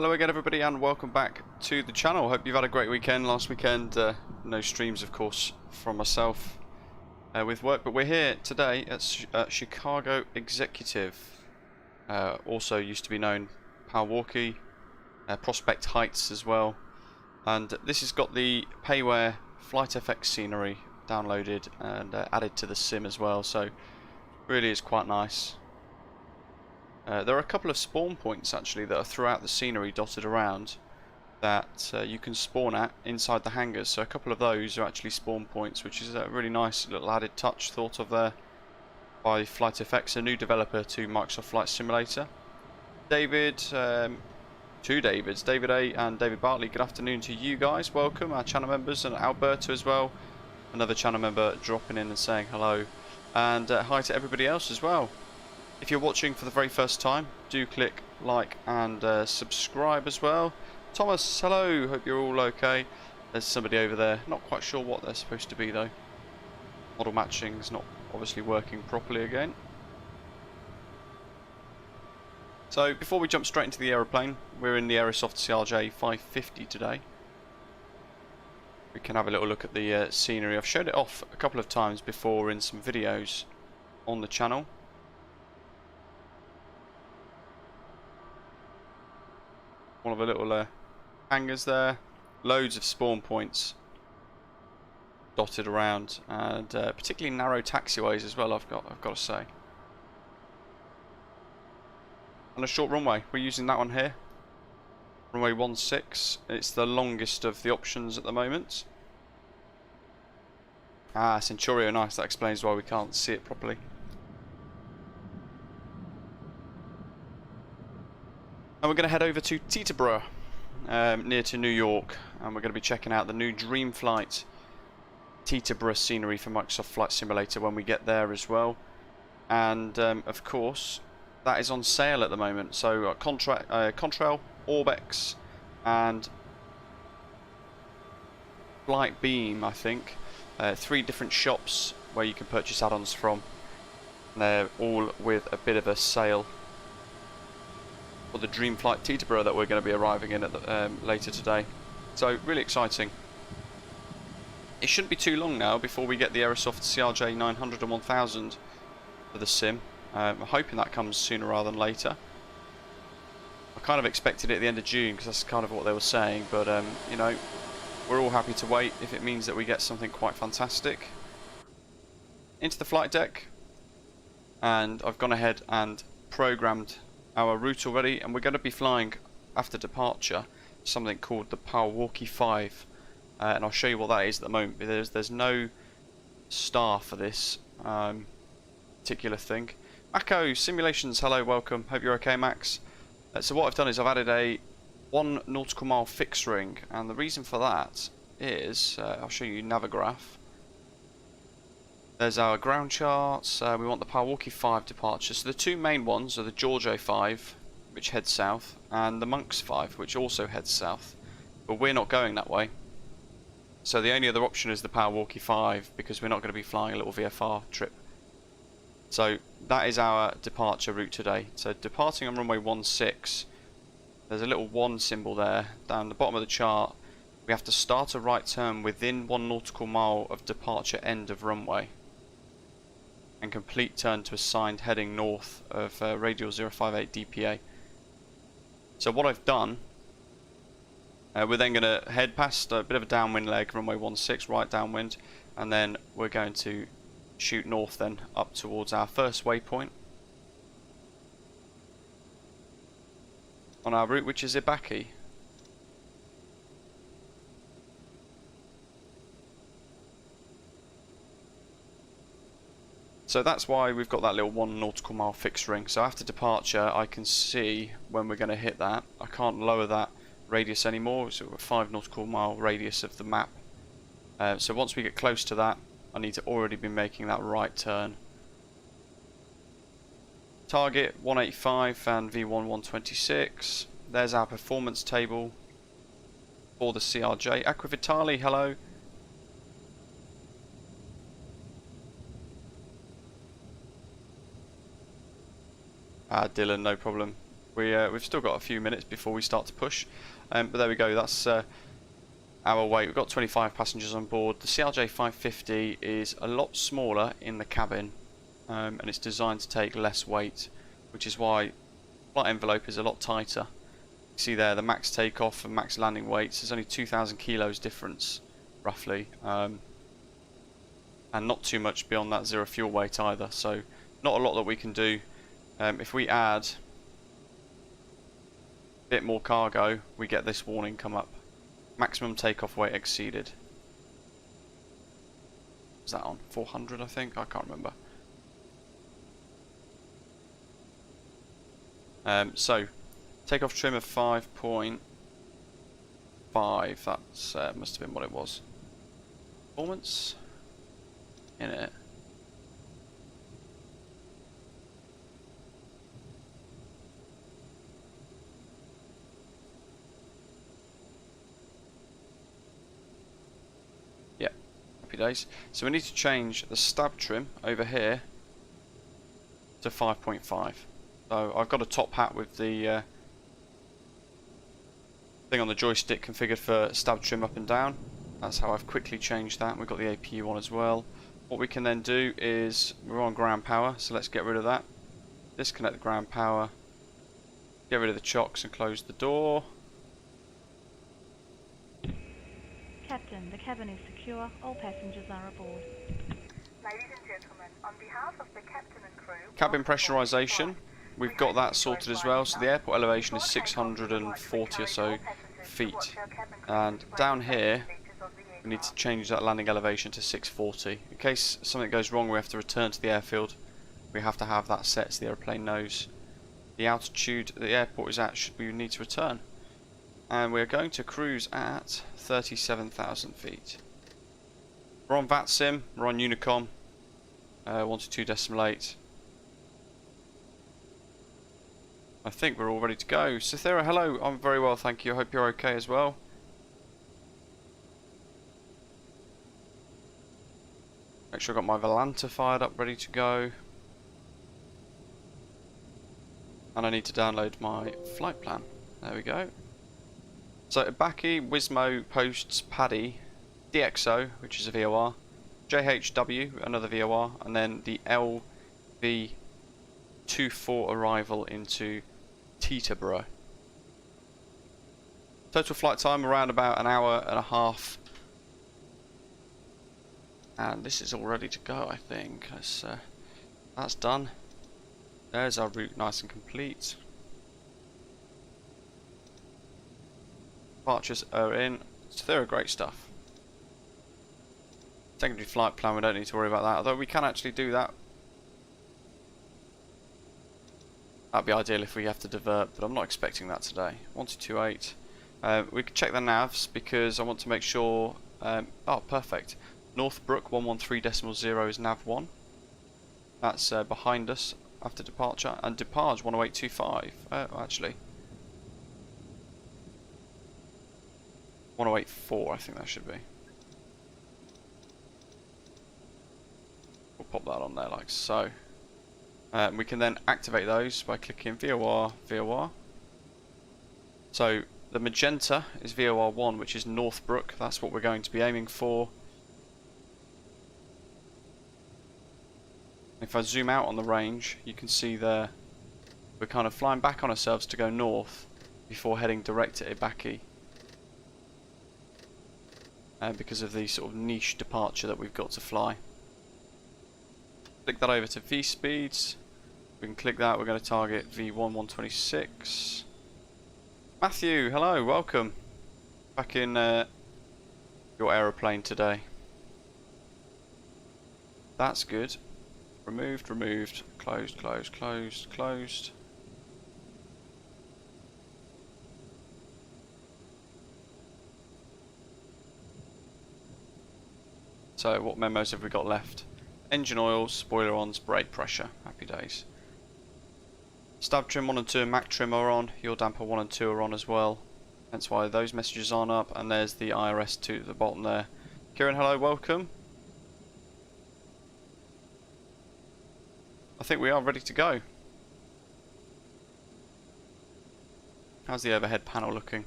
Hello again everybody and welcome back to the channel. Hope you've had a great weekend. Last weekend no streams of course from myself with work, but we're here today at Chicago Executive, also used to be known Payware, Prospect Heights as well, and this has got the Payware FlightFX scenery downloaded and added to the sim as well, so really is quite nice. There are a couple of spawn points actually that are throughout the scenery dotted around that you can spawn at inside the hangars, so a couple of those are actually spawn points, which is a really nice little added touch thought of there by FlightFX, a new developer to Microsoft Flight Simulator. David, two Davids, David A and David Bartley, good afternoon to you guys, welcome, our channel members, and Alberto as well, another channel member dropping in and saying hello, and hi to everybody else as well. If you're watching for the very first time, do click like and subscribe as well. Thomas, hello, hope you're all okay. There's somebody over there, not quite sure what they're supposed to be though. Model matching's not obviously working properly again. So before we jump straight into the aeroplane, we're in the Aerosoft CRJ550 today. We can have a little look at the scenery. I've showed it off a couple of times before in some videos on the channel. One of the little hangars there, loads of spawn points dotted around, and particularly narrow taxiways as well. I've got to say, and a short runway. We're using that one here, runway 16. It's the longest of the options at the moment. Ah, Centurio, nice. That explains why we can't see it properly. And we're going to head over to Teterboro, near to New York, and we're going to be checking out the new Dreamflight Teterboro Scenery for Microsoft Flight Simulator when we get there as well. And of course, that is on sale at the moment. So Contrail, Orbex, and Flight Beam, I think, three different shops where you can purchase add-ons from. And they're all with a bit of a sale for the Dreamflight Teterboro that we're going to be arriving in at the, later today. So really exciting. It shouldn't be too long now before we get the Aerosoft CRJ550 and 1000 for the sim. I'm hoping that comes sooner rather than later. I kind of expected it at the end of June because that's kind of what they were saying, but you know, we're all happy to wait if it means that we get something quite fantastic. Into the flight deck, and I've gone ahead and programmed our route already, and we're going to be flying after departure something called the Payware 5, and I'll show you what that is at the moment. There's no star for this particular thing. Mako Simulations, hello, welcome, hope you're okay, Max. So what I've done is I've added a 1 nautical mile fixed ring, and the reason for that is I'll show you Navigraph. There's our ground charts. We want the Payware 5 departure. So the two main ones are the Georgia 5, which heads south, and the Monks 5, which also heads south. But we're not going that way. So the only other option is the Payware 5, because we're not going to be flying a little VFR trip. So that is our departure route today. So departing on runway 16, there's a little 1 symbol there down the bottom of the chart. We have to start a right turn within 1 nautical mile of departure end of runway, and complete turn to assigned heading north of radial 058 DPA. So what I've done, we're then going to head past a bit of a downwind leg, runway 16, right downwind, and then we're going to shoot north then up towards our first waypoint on our route, which is EBAKE. So that's why we've got that little 1 nautical mile fixed ring. So after departure I can see when we're going to hit that. I can't lower that radius anymore, so we're 5 nautical mile radius of the map. So once we get close to that, I need to already be making that right turn. Target 185 and V1 126. There's our performance table for the CRJ. Aquavitali, hello. Dylan, no problem. We've still got a few minutes before we start to push, but there we go. That's our weight. We've got 25 passengers on board. The CRJ550 is a lot smaller in the cabin, and it's designed to take less weight, which is why flight envelope is a lot tighter. You see there the max takeoff and max landing weights. There's only 2,000 kilos difference, roughly, and not too much beyond that zero fuel weight either. So not a lot that we can do. If we add a bit more cargo, we get this warning come up. Maximum takeoff weight exceeded. Is that on 400, I think? I can't remember. So, takeoff trim of 5.5. That's must have been what it was. Performance in it. Yeah, happy days. So we need to change the stab trim over here to 5.5. So I've got a top hat with the thing on the joystick configured for stab trim up and down. That's how I've quickly changed that. We've got the APU on as well. What we can then do is, we're on ground power, so let's get rid of that. Disconnect the ground power, get rid of the chocks and close the door. Captain, the cabin is secure. All passengers are aboard. Ladies and gentlemen, on behalf of the captain and crew... Cabin pressurization, we've got that sorted as well. So the airport elevation is 640 or so feet. And down here, we need to change that landing elevation to 640. In case something goes wrong, we have to return to the airfield. We have to have that set so the airplane knows the altitude the airport is at should we need to return. And we're going to cruise at 37,000 feet. We're on VATSIM, we're on Unicom, 122.8. I think we're all ready to go. Cythera, hello, I'm very well, thank you. I hope you're okay as well. Make sure I've got my Volanta fired up, ready to go. And I need to download my flight plan. There we go. So EBAKE, WISMO posts PADDE, DXO, which is a VOR, JHW, another VOR, and then the LV24 arrival into Teterboro. Total flight time around about an hour and a half. And this is all ready to go, I think. That's done. There's our route nice and complete. Departures are in. So they're great stuff. Secondary flight plan, we don't need to worry about that. Although we can actually do that. That'd be ideal if we have to divert, but I'm not expecting that today. 1228. We can check the navs because I want to make sure. Oh, perfect. Northbrook 113.0 is nav 1. That's behind us after departure, and departure 10825. Actually, 1084. I think that should be. We'll pop that on there like so. We can then activate those by clicking VOR, VOR. So the magenta is VOR 1, which is Northbrook. That's what we're going to be aiming for. If I zoom out on the range, you can see there we're kind of flying back on ourselves to go north before heading direct to EBAKE. Because of the sort of niche departure that we've got to fly. Click that over to V speeds. We can click that, we're going to target V1 126. Matthew, hello, welcome. Back in your aeroplane today. That's good. Removed, removed, closed, closed, closed, closed. So what memos have we got left? Engine oil, spoiler ons, brake pressure. Happy days. Stab trim 1 and 2 and Mac trim are on. Yaw damper 1 and 2 are on as well. Hence why those messages aren't up. And there's the IRS 2 at the bottom there. Kieran, hello, welcome. I think we are ready to go. How's the overhead panel looking?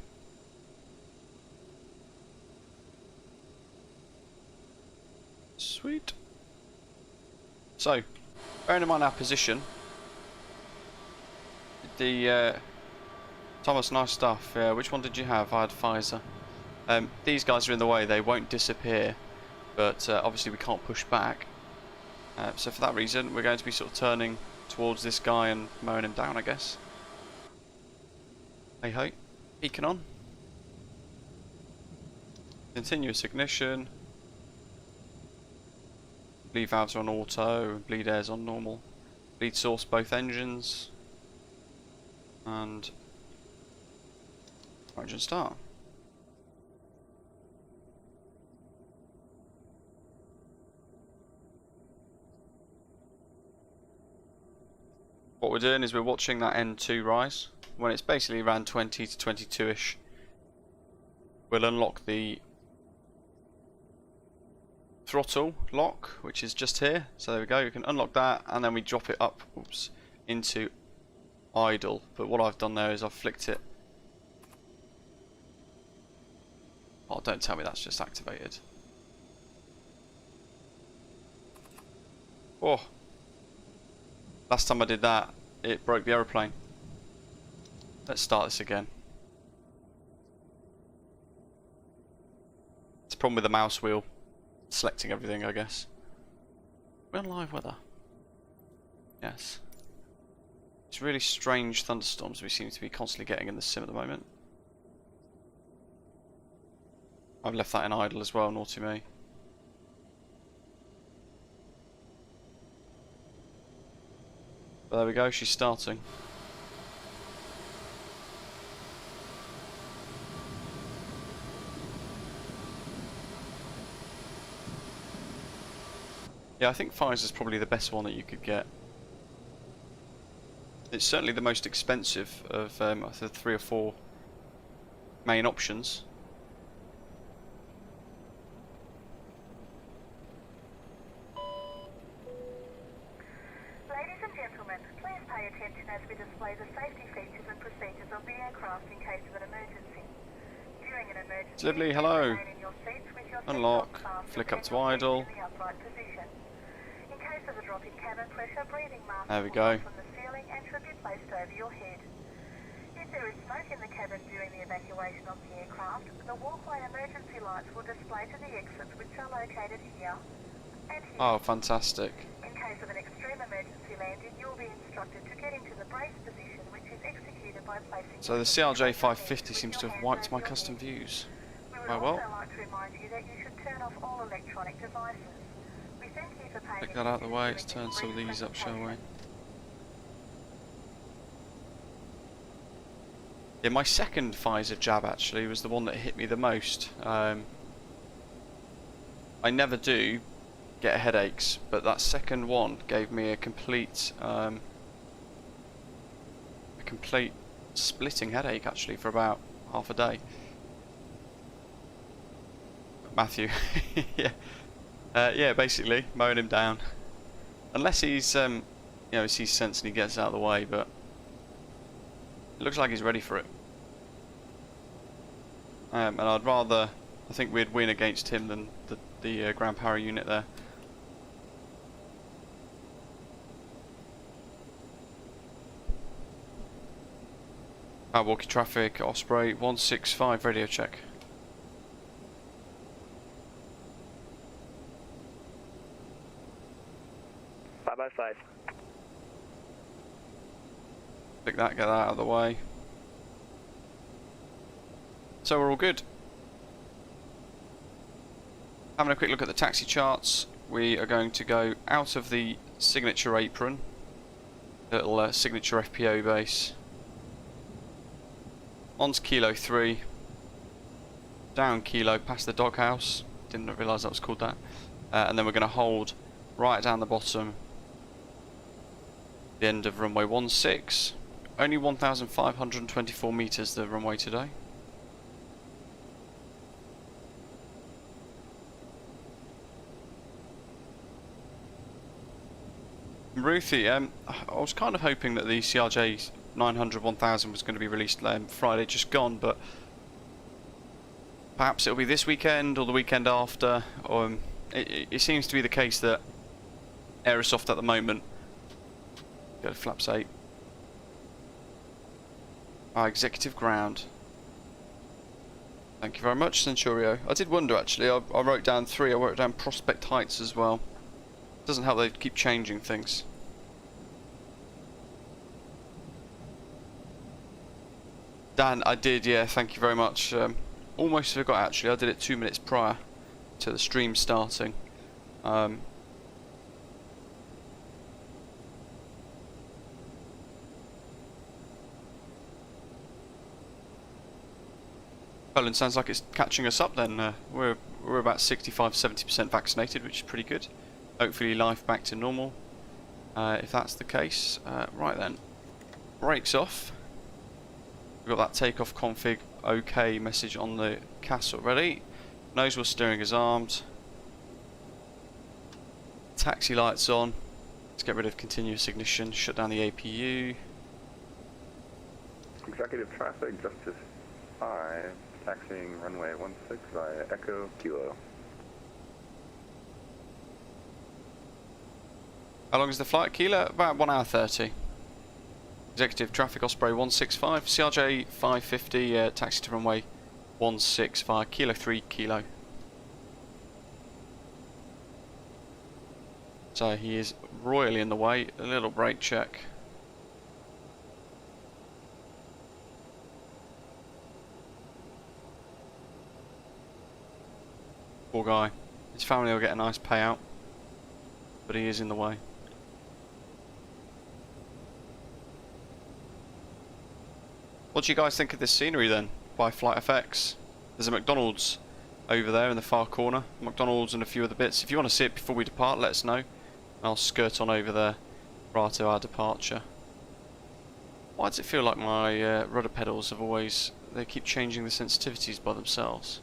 Sweet. So, bearing in mind our position, the Thomas, nice stuff. Which one did you have? I had Pfizer. These guys are in the way, they won't disappear, but obviously we can't push back. So for that reason, we're going to be sort of turning towards this guy and mowing him down, I guess. Hey ho, beacon on. Continuous ignition. Bleed valves are on auto, bleed air's on normal. Bleed source both engines. And engine start. What we're doing is we're watching that N2 rise. When it's basically around 20 to 22ish, we'll unlock the throttle lock, which is just here. So there we go, you can unlock that and then we drop it up, oops, into idle. But what I've done there is I've flicked it. Oh, don't tell me that's just activated. Oh, last time I did that, it broke the aeroplane. Let's start this again. It's a problem with the mouse wheel selecting everything, I guess. We're in live weather. Yes. It's really strange thunderstorms we seem to be constantly getting in the sim at the moment. I've left that in idle as well, naughty me. But there we go, she's starting. Yeah, I think Pfizer's probably the best one that you could get. It's certainly the most expensive of the 3 or 4 main options. Ladies and gentlemen, please pay attention as we display the safety features and procedures of the aircraft in case of an emergency. During an emergency, Lovely, hello. remain in your seats with your Unlock, seatbelt fastened flick up and to your feet idle. in the upright position. In case of a drop in cabin pressure, breathing masks There we will go. drop from the ceiling and should be placed over your head. If there is smoke in the cabin during the evacuation of the aircraft, the walkway emergency lights will display to the exits, which are located here and here. Oh, fantastic. In case of an extreme emergency landing, you will be instructed to get into the brace position, which is executed by placing... So the CRJ550 seems to have wiped my custom views. We would Oh well. also like to remind you that you should turn off all electronic devices. We thank you for paying Pick that out of the way, let's attention turn some of during this these up, shall we? presentation. Yeah, my second Pfizer jab actually was the one that hit me the most. I never do get headaches, but that second one gave me a complete splitting headache actually for about half a day. Matthew, yeah, yeah, basically mowing him down. Unless he's, you know, he sees sense and he gets out of the way, but it looks like he's ready for it. And I'd rather, I think we'd win against him than the ground power unit there. Walkie traffic, Osprey 165, radio check. Five. Pick that, get that out of the way. So we're all good. Having a quick look at the taxi charts, we are going to go out of the signature apron, little signature FPO base, onto Kilo 3, down Kilo past the doghouse, didn't realise that was called that, and then we're going to hold right down the bottom, the end of runway 16, only 1,524 metres the runway today. Ruthie, I was kind of hoping that the CRJ 900 1000 was going to be released Friday just gone, but perhaps it'll be this weekend or the weekend after. It seems to be the case that Aerosoft at the moment, go to flaps 8, executive ground. Thank you very much, Centurio. I did wonder actually, I wrote down 3, I wrote down Prospect Heights as well. Doesn't help they keep changing things. Dan, I did, yeah, thank you very much. Almost forgot actually, I did it 2 minutes prior to the stream starting. Poland sounds like it's catching us up then. We're about 65-70% vaccinated, which is pretty good. Hopefully life back to normal, if that's the case. Right then, brakes off. We've got that takeoff config OK message on the CAS already. Nose wheel steering is armed. Taxi lights on. Let's get rid of continuous ignition, shut down the APU. Executive traffic, Justice 5, taxiing runway 16 via Echo Kilo. How long is the flight, Kilo? About 1 hour 30. Executive traffic Osprey 165, CRJ550, taxi to runway 16 via Kilo 3 Kilo. So he is royally in the way. A little brake check. Poor guy. His family will get a nice payout, but he is in the way. What do you guys think of this scenery then, by FlightFX? There's a McDonald's over there in the far corner. McDonald's and a few other bits. If you want to see it before we depart, let us know. I'll skirt on over there prior to our departure. Why does it feel like my rudder pedals have always... they keep changing the sensitivities by themselves?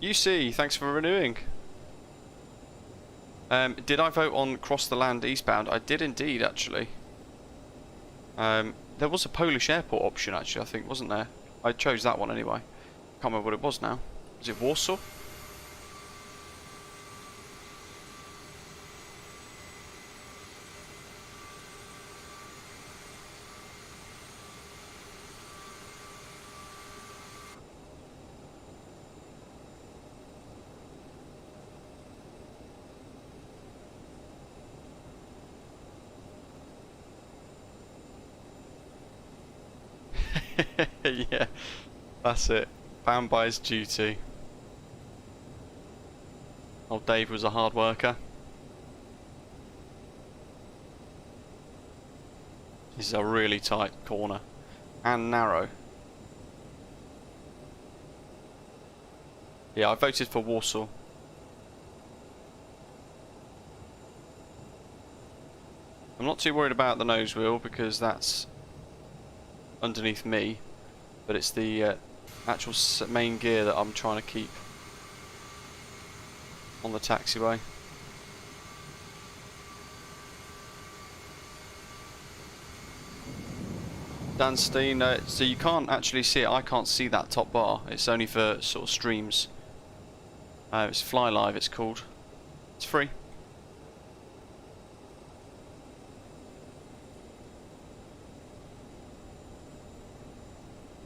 UC, thanks for renewing. Did I vote on cross the land eastbound? I did indeed, actually. There was a Polish airport option, actually, I think, wasn't there? I chose that one anyway. Can't remember what it was now. Was it Warsaw? Yeah, that's it. Bound by his duty. Old Dave was a hard worker. This is a really tight corner and narrow. Yeah, I voted for Warsaw. I'm not too worried about the nose wheel because that's underneath me, but it's the actual main gear that I'm trying to keep on the taxiway. Dan Steen, so you can't actually see it. I can't see that top bar. It's only for sort of streams. It's Fly Live, it's called. It's free.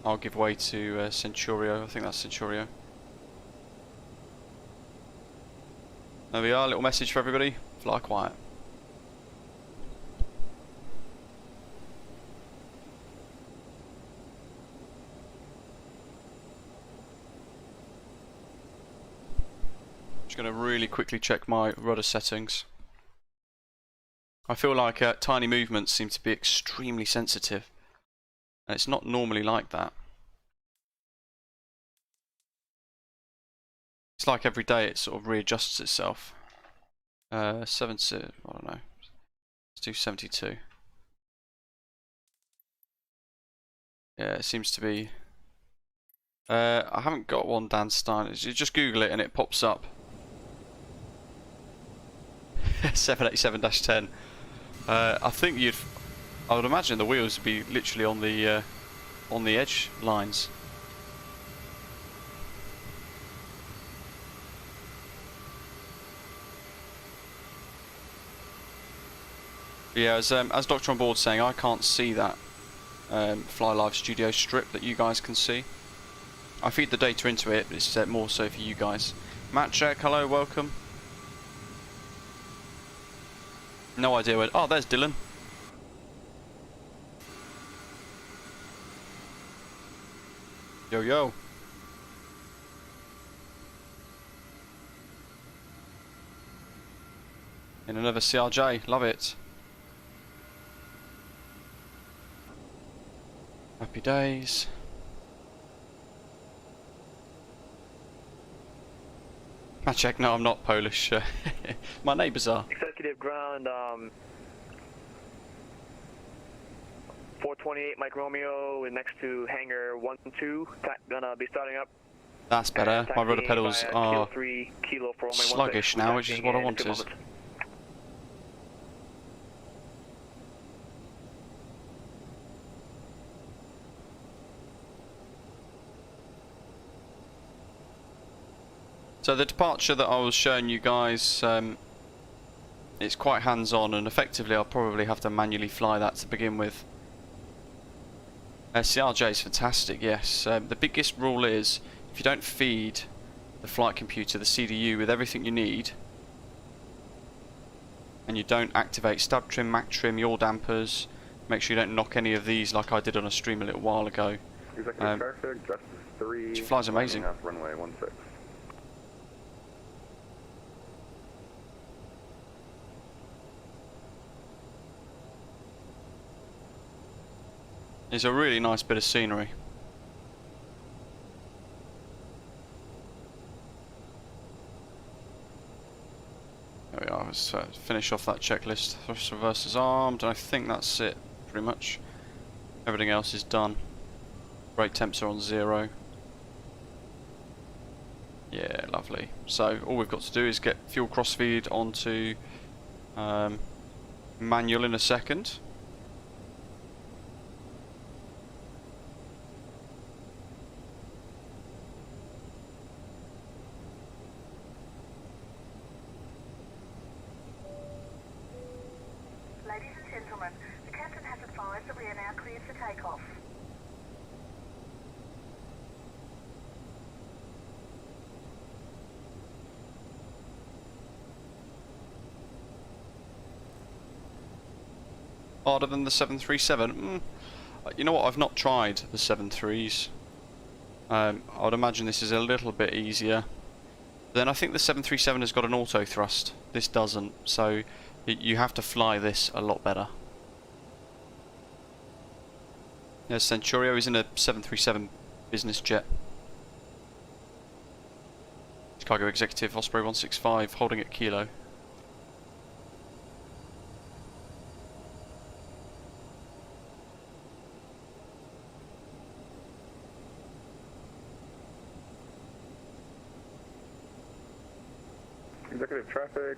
I'll give way to Centurio. I think that's Centurio. There we are, little message for everybody. Fly quiet. Just going to really quickly check my rudder settings. I feel like tiny movements seem to be extremely sensitive. And it's not normally like that. It's like every day it sort of readjusts itself. 70, I don't know. Let's do 72. Yeah, it seems to be. I haven't got one, Dan Stein. You just Google it and it pops up. 787-10. I think I would imagine the wheels would be literally on the edge lines. Yeah, as Doctor on board saying, I can't see that Fly Live Studio strip that you guys can see. I feed the data into it, but it's more so for you guys. Matt Check, hello, welcome. No idea where. Oh, there's Dylan. Yo yo. In another CRJ, love it. Happy days. I check. No, I'm not Polish. My neighbours are. Executive ground, 428 Mike Romeo, next to hangar 1-2. Gonna be starting up. That's better. My rudder pedals are kilo for sluggish now, which is what I wanted. So the departure that I was showing you guys, it's quite hands-on, and effectively I'll probably have to manually fly that to begin with. CRJ is fantastic, yes. The biggest rule is, if you don't feed the flight computer, the CDU, with everything you need, and you don't activate stab trim, mac trim, yaw dampers, make sure you don't knock any of these like I did on a stream a little while ago. Executive traffic, Justice 3. It flies amazing. Runway 16. It's a really nice bit of scenery. There we are. Let's finish off that checklist. Thrust reverses armed, and I think that's it, pretty much. Everything else is done. Brake temps are on 0. Yeah, lovely. So all we've got to do is get fuel crossfeed onto manual in a second. Ladies and gentlemen, the captain has advised that we are now cleared for takeoff. Harder than the 737? You know what, I've not tried the 7.3s. I would imagine this is a little bit easier. Then I think the 737 has got an auto thrust. This doesn't, so you have to fly this a lot better. Yeah, Centurio is in a 737 business jet. Chicago Executive, Osprey 165, holding at kilo. Executive traffic,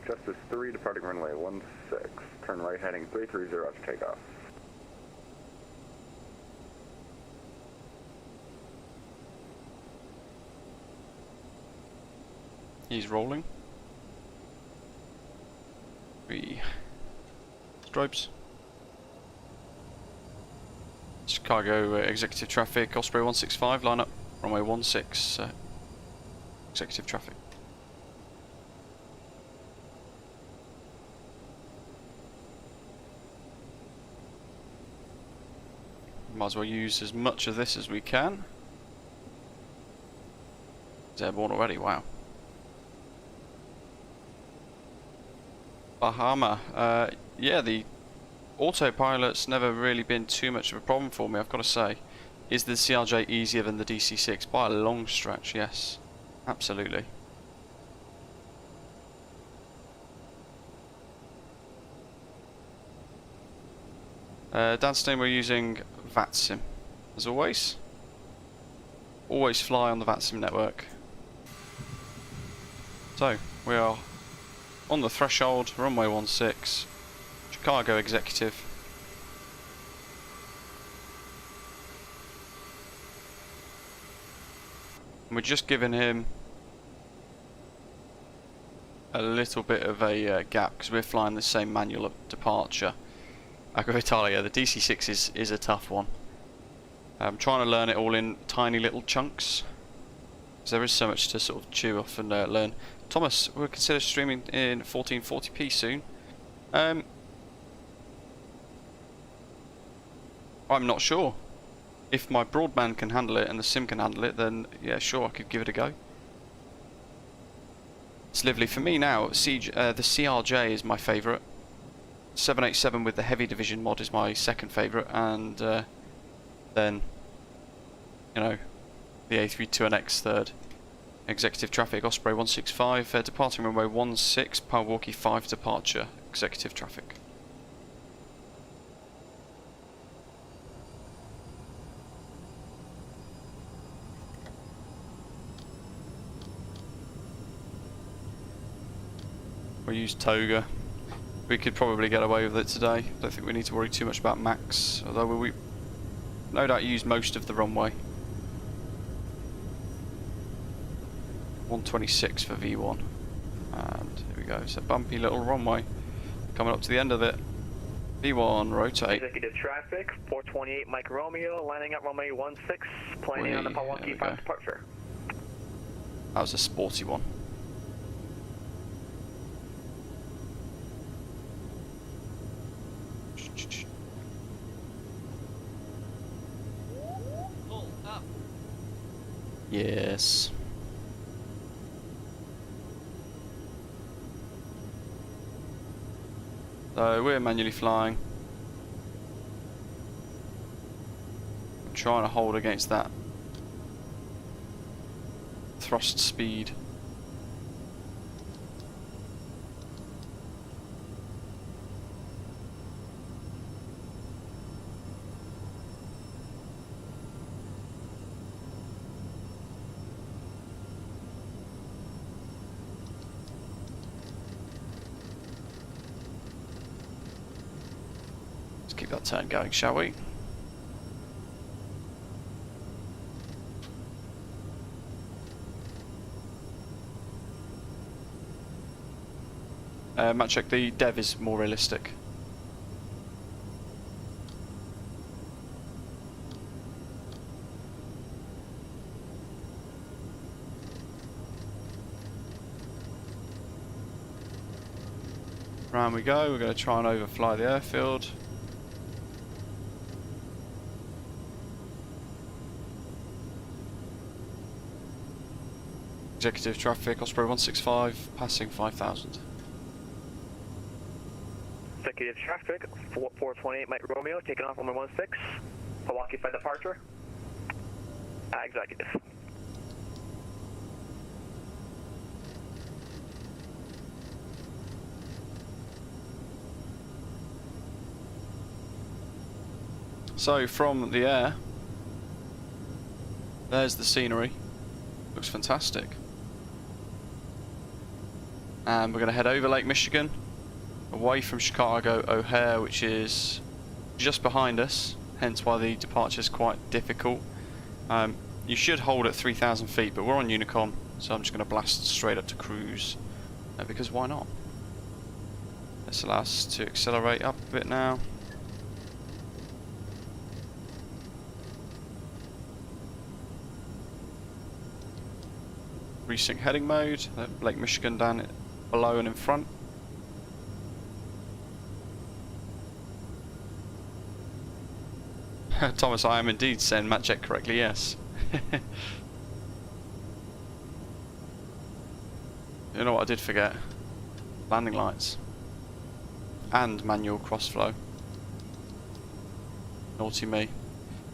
Justice 3, departing runway 16. Turn right heading 330 after takeoff. He's rolling. 3 stripes. Chicago executive traffic, Osprey 165, line up, runway 16, executive traffic. Might as well use as much of this as we can. It's airborne already, wow. Bahama, yeah, the autopilot's never really been too much of a problem for me, I've got to say. Is the CRJ easier than the DC-6? By a long stretch, yes. Absolutely. Downstream we're using VATSIM, as always. Always fly on the VATSIM network. So, we are on the threshold, runway 16, Chicago executive. And we're just giving him a little bit of a gap because we're flying the same manual of departure. Agro Italia, the DC-6 is a tough one. I'm trying to learn it all in tiny little chunks, because there is so much to sort of chew off and learn. Thomas, we'll consider streaming in 1440p soon. I'm not sure. If my broadband can handle it and the sim can handle it, then yeah, sure, I could give it a go. It's lively for me now. The CRJ is my favourite. 787 with the heavy division mod is my second favourite, and then, you know, the A32NX third. Executive traffic, Osprey 165, departing runway 16, Payware 5 departure, executive traffic. We'll use Toga. We could probably get away with it today. Don't think we need to worry too much about Max, although we no doubt use most of the runway. 126 for V1. And here we go. It's a bumpy little runway. Coming up to the end of it. V1, rotate. Executive traffic, 428 Mike Romeo, landing at runway 16, planning on the Payware 5 departure. That was a sporty one. Yes. So we're manually flying. I'm trying to hold against that thrust speed. Keep that turn going, shall we? Matt check, the dev is more realistic. Round we go, we're going to try and overfly the airfield. Executive traffic, Osprey 165, passing 5,000. Executive traffic, 428 Mike Romeo, taking off runway 16, Payware 5 departure. Executive. So from the air, there's the scenery. Looks fantastic. And we're going to head over Lake Michigan, away from Chicago O'Hare, which is just behind us, hence why the departure is quite difficult. You should hold at 3,000 feet, but we're on Unicom, so I'm just going to blast straight up to cruise, because why not? This allows us to accelerate up a bit now. Resync heading mode, Lake Michigan down below and in front. Thomas, I am indeed saying Matt check correctly, yes. You know what I did forget? Landing lights. And manual crossflow. Naughty me.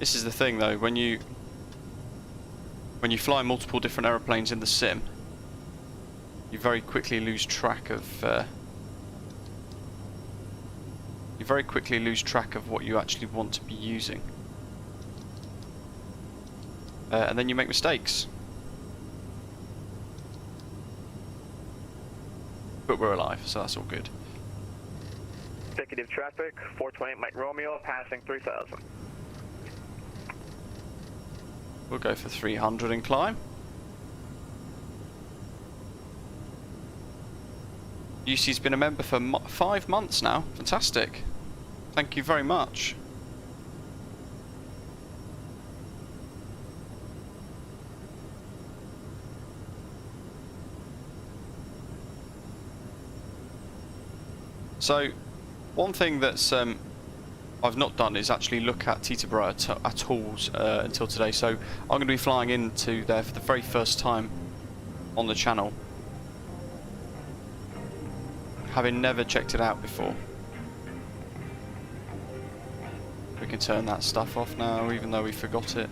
This is the thing though, when you fly multiple different aeroplanes in the sim, you very quickly lose track of what you actually want to be using, and then you make mistakes. but we're alive, so that's all good. Executive traffic, 428 Mike Romeo, passing 3000. We'll go for 300 and climb. UC's been a member for 5 months now. Fantastic. Thank you very much. So, one thing that's I've not done is actually look at Teterboro atolls until today. So I'm going to be flying into there for the very first time on the channel, having never checked it out before. We can turn that stuff off now, even though we forgot it.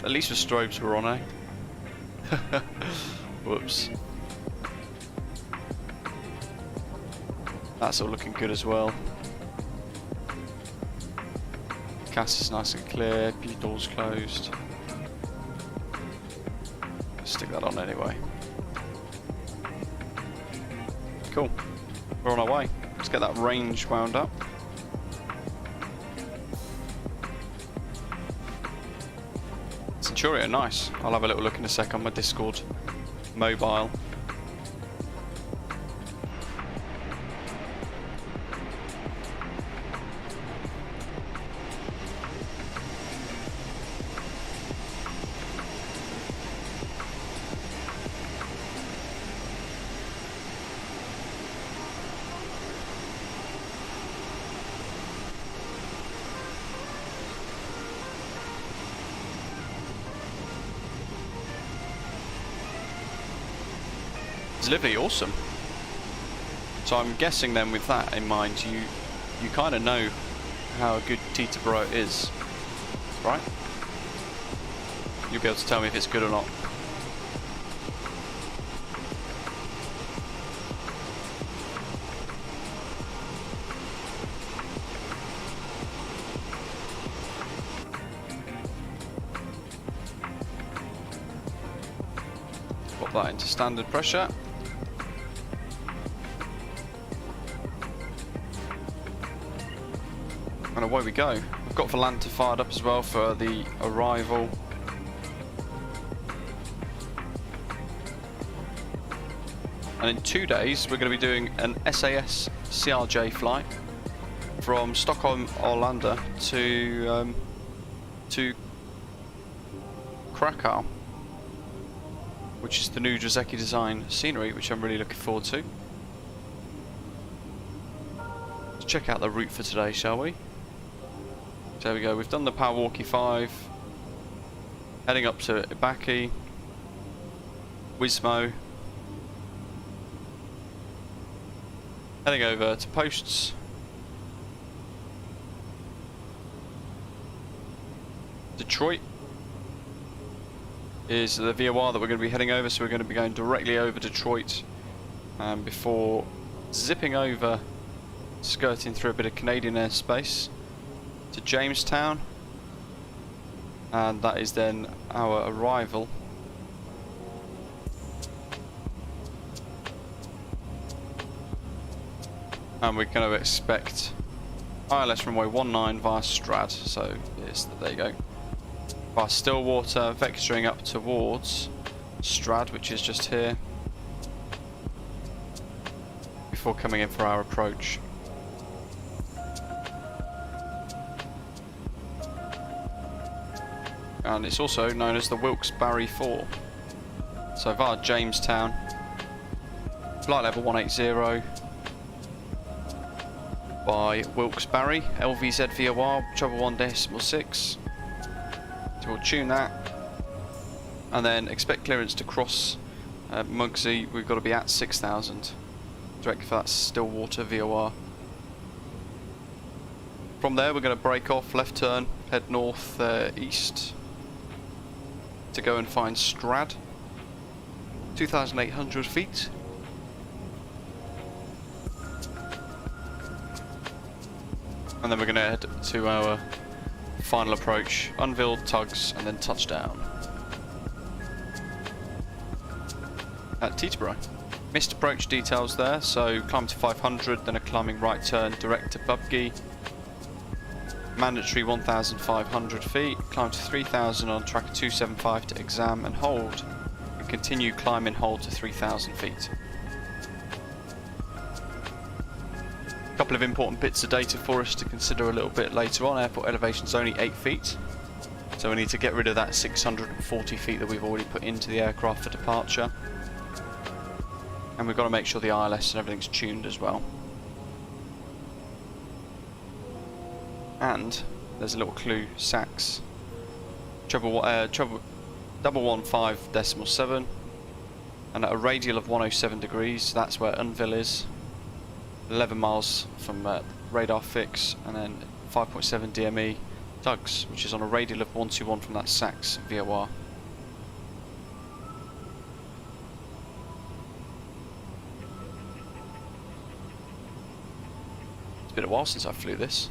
At least the strobes were on, eh? Whoops. That's all looking good as well. Gas is nice and clear, doors closed. Stick that on anyway. Cool. We're on our way. Let's get that range wound up. Centurion, nice. I'll have a little look in a sec on my Discord mobile. Livy, awesome. So I'm guessing then with that in mind, you kind of know how good Teterboro is, right? You'll be able to tell me if it's good or not. Pop that into standard pressure. And away we go. We've got Volanta fired up as well for the arrival. And in 2 days we're going to be doing an SAS CRJ flight from Stockholm, Arlanda to Krakow, which is the new Drzecki design scenery, which I'm really looking forward to. Let's check out the route for today, shall we? So there we go, we've done the Payware 5, heading up to EBAKE, WISMO, heading over to Posts, Detroit is the VOR that we're going to be heading over, so we're going to be going directly over Detroit before zipping over, skirting through a bit of Canadian airspace to Jamestown, and that is then our arrival. And we're going to expect ILS runway 19 via Strad, so there you go. Via Stillwater, vectoring up towards Strad, which is just here, before coming in for our approach. And it's also known as the Wilkes-Barre 4. So via Jamestown, flight level 180 by Wilkes-Barre, LVZ VOR, treble 1.6. So we'll tune that, and then expect clearance to cross Mugsy. We've got to be at 6,000, direct for that Stillwater VOR. From there we're going to break off, left turn, head north east to go and find Strad, 2,800 feet. And then we're going to head to our final approach, unveiled tugs, and then touchdown at Teterboro. Missed approach details there, so climb to 500, then a climbing right turn direct to Bubgy. Mandatory 1,500 feet, climb to 3,000 on tracker 275 to exam and hold. And continue climb and hold to 3,000 feet. A couple of important bits of data for us to consider a little bit later on. Airport elevation is only 8 feet. So we need to get rid of that 640 feet that we've already put into the aircraft for departure. And we've got to make sure the ILS and everything's tuned as well. And there's a little clue, SACS. Treble 115.7, and at a radial of 107 degrees, that's where Unville is. 11 miles from radar fix, and then 5.7 DME tugs, which is on a radial of 121 from that SACS VOR. It's been a while since I flew this.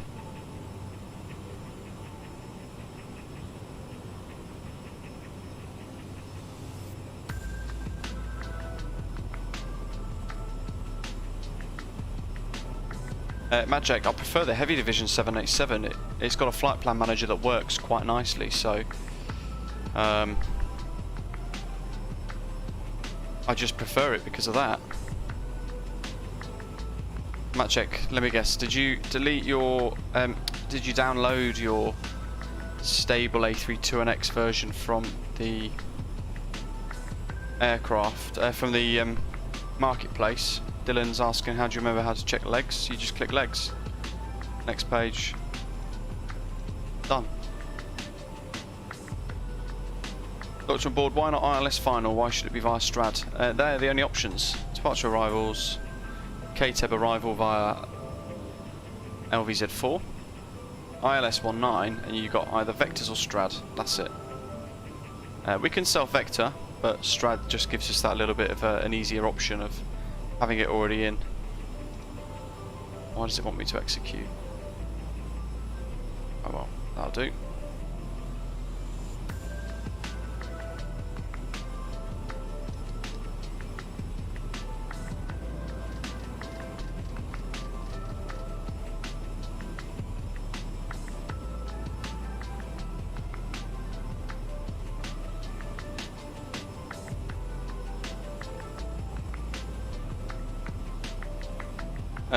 Magic, I prefer the Heavy Division 787. It's got a flight plan manager that works quite nicely, so I just prefer it because of that. Magic, let me guess, did you delete your, did you download your stable A32NX version from the aircraft, from the marketplace? Dylan's asking, how do you remember how to check legs? You just click legs. Next page. Done. Doctor on board, why not ILS final? Why should it be via Strad? They're the only options. Departure arrivals, KTEB arrival via LVZ4, ILS 19, and you've got either vectors or Strad. That's it. We can self-vector, but Strad just gives us that little bit of an easier option of having it already in. Why does it want me to execute? Oh well, that'll do.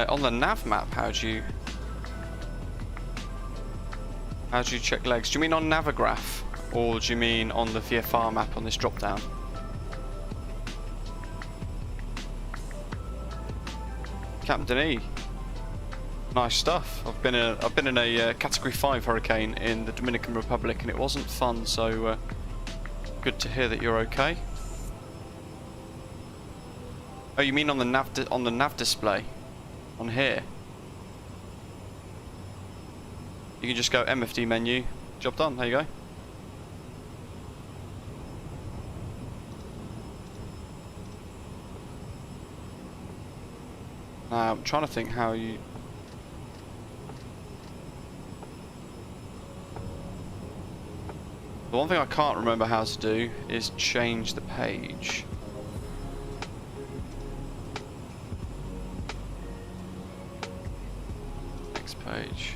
On the nav map, how do you check legs? Do you mean on Navigraph, or do you mean on the VFR map on this drop down? Captain E, nice stuff. I've been in a Category 5 hurricane in the Dominican Republic, and it wasn't fun. So good to hear that you're okay. Oh, you mean on the nav display? On here, you can just go MFD menu, job done, there you go. Now I'm trying to think how you... The one thing I can't remember how to do is change the page. Page.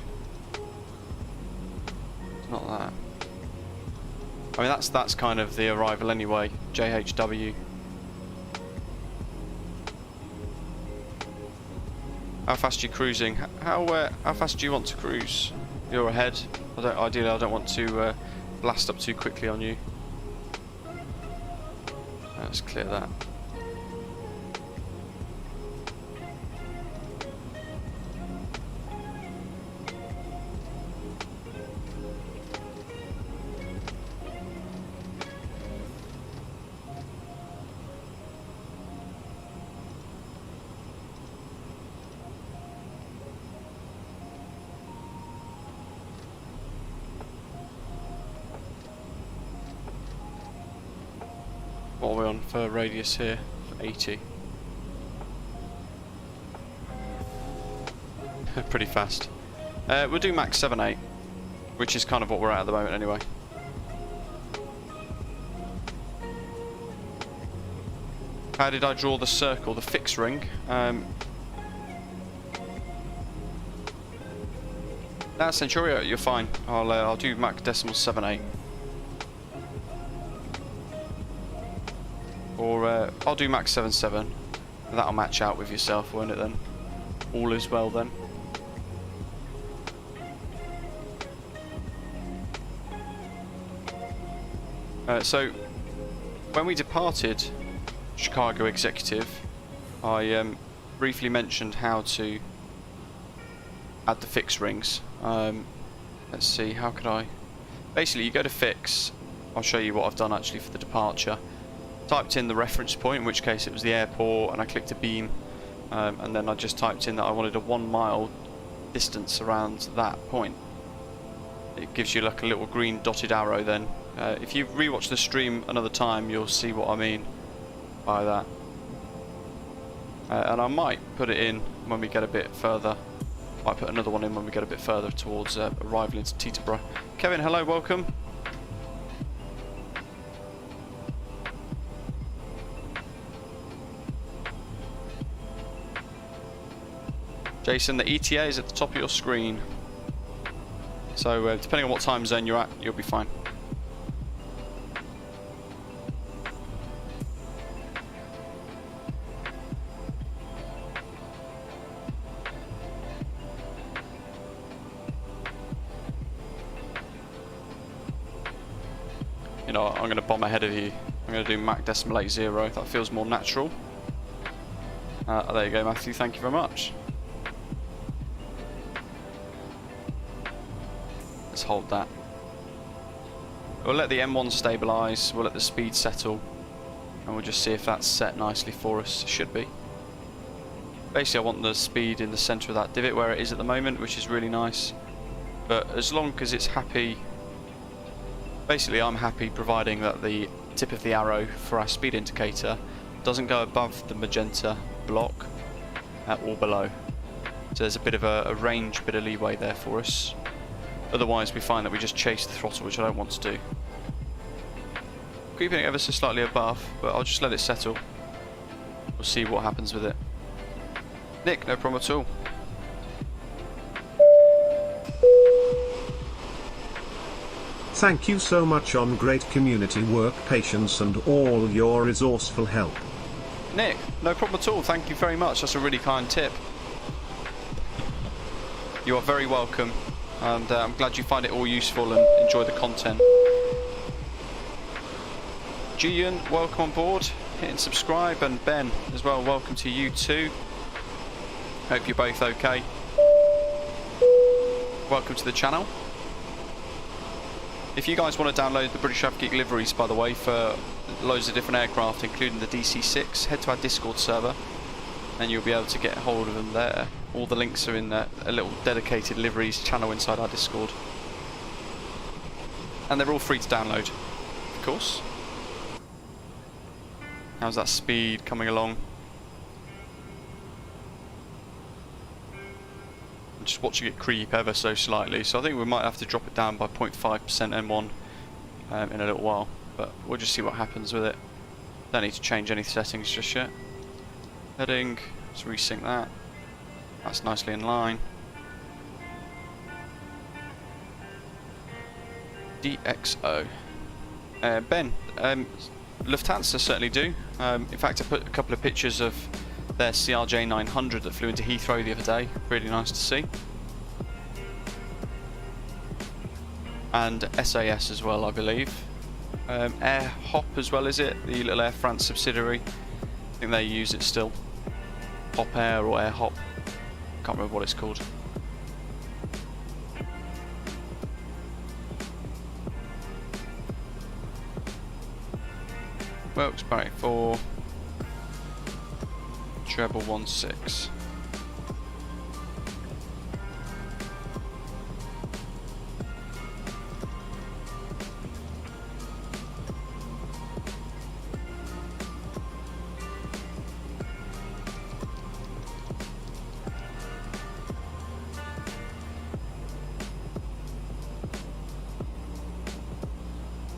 It's not that. I mean, that's kind of the arrival anyway. JHW. How fast are you cruising? How fast do you want to cruise? You're ahead. Ideally, I don't want to blast up too quickly on you. Let's clear that. What are we on for radius here? 80. Pretty fast. We'll do max 7.8, which is kind of what we're at the moment anyway. How did I draw the circle, the fixed ring? Nah, Centurio, you're fine. I'll do Mach decimal 7.8. Or I'll do Mach 7.7. That'll match out with yourself, won't it then? All is well then. So, when we departed Chicago Executive, I briefly mentioned how to add the fix rings. Let's see, how could I? Basically, you go to fix. I'll show you what I've done actually for the departure. Typed in the reference point, in which case it was the airport, and I clicked a beam, and then I just typed in that I wanted a 1 mile distance around that point. It gives you like a little green dotted arrow then. If you rewatch the stream another time, you'll see what I mean by that. And I might put it in when we get a bit further. Might put another one in when we get a bit further towards arrival into Teterboro. Kevin, hello, welcome. Jason, the ETA is at the top of your screen. So depending on what time zone you're at, you'll be fine. You know, I'm going to bomb ahead of you. I'm going to do Mach decimal 80. That feels more natural. There you go, Matthew. Thank you very much. Let's hold that. We'll let the M1 stabilise. We'll let the speed settle, and we'll just see if that's set nicely for us. It should be. Basically, I want the speed in the centre of that divot where it is at the moment, which is really nice. But as long as it's happy. Basically, I'm happy providing that the tip of the arrow for our speed indicator doesn't go above the magenta block or below. So there's a bit of a range, bit of leeway there for us. Otherwise, we find that we just chase the throttle, which I don't want to do. Keeping it ever so slightly above, but I'll just let it settle. We'll see what happens with it. Nick, no problem at all. Thank you so much on great community work, patience and all your resourceful help. Nick, no problem at all. Thank you very much. That's a really kind tip. You are very welcome, and I'm glad you find it all useful and enjoy the content. Gian, welcome on board. Hitting subscribe, and Ben as well. Welcome to you too. Hope you're both okay. Welcome to the channel. If you guys want to download the British Geek liveries, by the way, for loads of different aircraft, including the DC-6, head to our Discord server, and you'll be able to get hold of them there. All the links are in a little dedicated liveries channel inside our Discord. And they're all free to download, of course. How's that speed coming along? Just watching it creep ever so slightly, so I think we might have to drop it down by 0.5% M1 in a little while, but we'll just see what happens with it. Don't need to change any settings just yet. Heading, let's resync that. That's nicely in line. DXO. Ben, Lufthansa certainly do. In fact, I put a couple of pictures of their CRJ550 that flew into Heathrow the other day. Really nice to see. And SAS as well, I believe. Air Hop as well, is it? The little Air France subsidiary. I think they use it still. Hop Air or Air Hop. Can't remember what it's called. Wilkes Barre 4. Treble 16.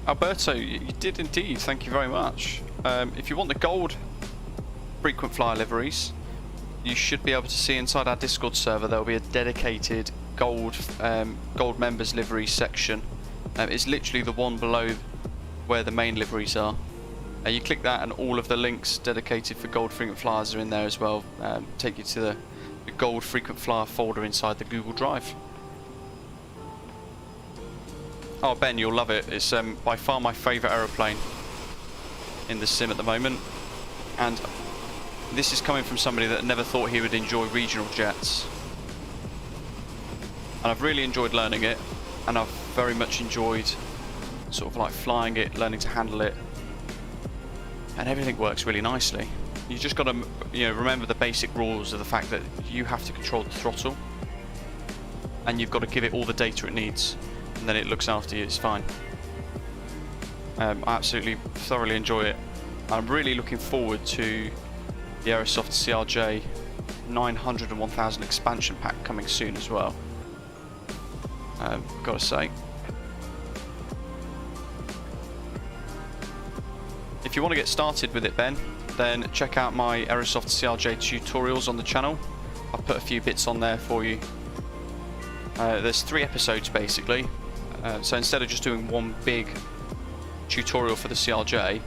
Alberto, you did indeed, thank you very much. If you want the gold frequent flyer liveries, you should be able to see inside our Discord server there will be a dedicated gold members livery section. It's literally the one below where the main liveries are. You click that and all of the links dedicated for gold frequent flyers are in there as well. Take you to the gold frequent flyer folder inside the Google Drive. Oh Ben, you'll love it. It's by far my favourite aeroplane in the sim at the moment, and this is coming from somebody that never thought he would enjoy regional jets, and I've really enjoyed learning it, and I've very much enjoyed sort of like flying it, learning to handle it, and everything works really nicely. You just got to, you know, remember the basic rules of the fact that you have to control the throttle, and you've got to give it all the data it needs, and then it looks after you. It's fine. I absolutely thoroughly enjoy it. I'm really looking forward to the Aerosoft CRJ550 and 1000 expansion pack coming soon as well. Gotta say, if you want to get started with it, Ben, then check out my Aerosoft CRJ tutorials on the channel. I'll put a few bits on there for you. There's 3 episodes basically, so instead of just doing one big tutorial for the CRJ,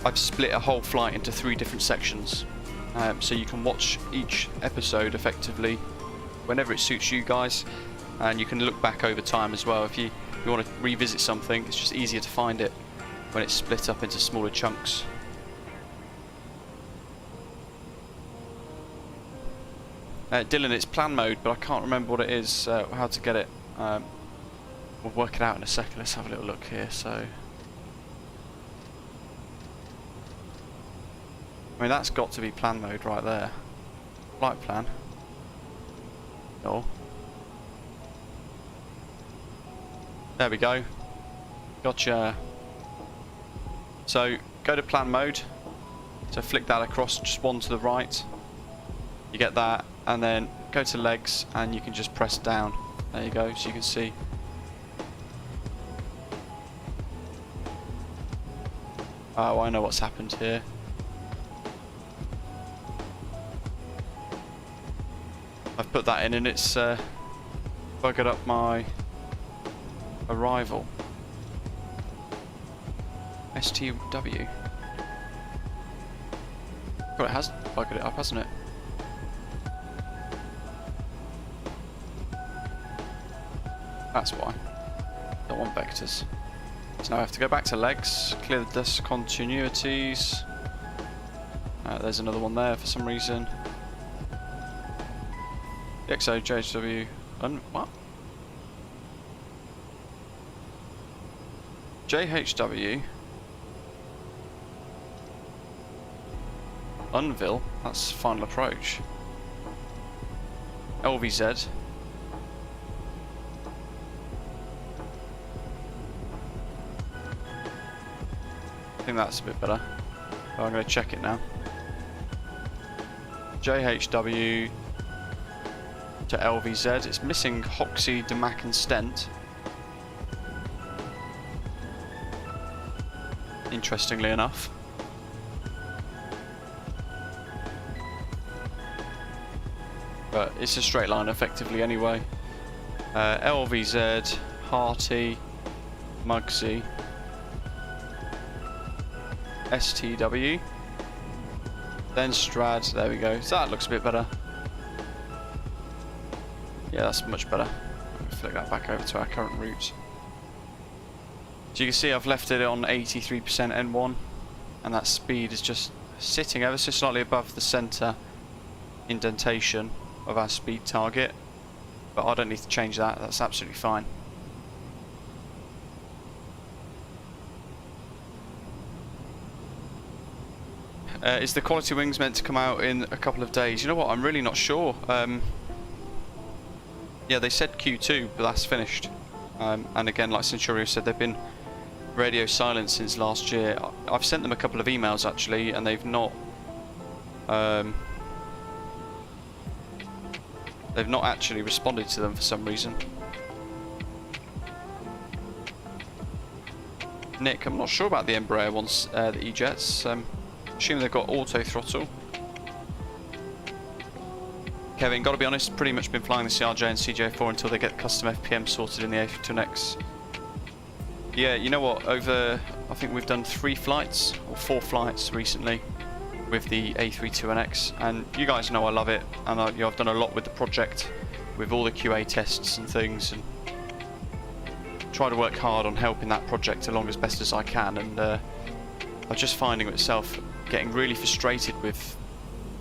I've split a whole flight into 3 different sections, so you can watch each episode effectively whenever it suits you guys, and you can look back over time as well. If you want to revisit something, it's just easier to find it when it's split up into smaller chunks. Dylan, it's plan mode, but I can't remember what it is, how to get it. We'll work it out in a second. Let's have a little look here. So, I mean, that's got to be plan mode right there. Flight plan. No. There we go. Gotcha. So go to plan mode. So flick that across, just one to the right. You get that, and then go to legs, and you can just press down. There you go. So you can see. Oh, I know what's happened here. I've put that in, and it's buggered up my arrival. STW. Well, it has buggered it up, hasn't it? That's why. Don't want vectors. So now I have to go back to legs, clear the discontinuities. There's another one there for some reason. XO JHW. What? JHW. Unville. That's final approach. LVZ. I think that's a bit better. Oh, I'm going to check it now. JHW to LVZ. It's missing Hoxie, Damac and Stent. Interestingly enough. But it's a straight line effectively anyway. LVZ, Hearty, Mugsy, STW, then Strad. There we go. So that looks a bit better. Yeah, that's much better. I'll flick that back over to our current route. So you can see I've left it on 83% N1, and that speed is just sitting ever so slightly above the centre indentation of our speed target, but I don't need to change that. That's absolutely fine. Is the quality wings meant to come out in a couple of days? You know what, I'm really not sure. Yeah, they said Q2, but that's finished. And again, like Centurio said, they've been radio silent since last year. I've sent them a couple of emails actually, and they've not actually responded to them for some reason. Nick, I'm not sure about the Embraer ones, the E-Jets. Assuming they've got auto throttle. Kevin, gotta be honest, pretty much been flying the CRJ and CJ4 until they get custom FPM sorted in the A321X. Yeah, you know what, I think we've done 3 flights, or 4 flights recently with the A321X, and you guys know I love it, and I've done a lot with the project, with all the QA tests and things, and try to work hard on helping that project along as best as I can, and I'm just finding myself getting really frustrated with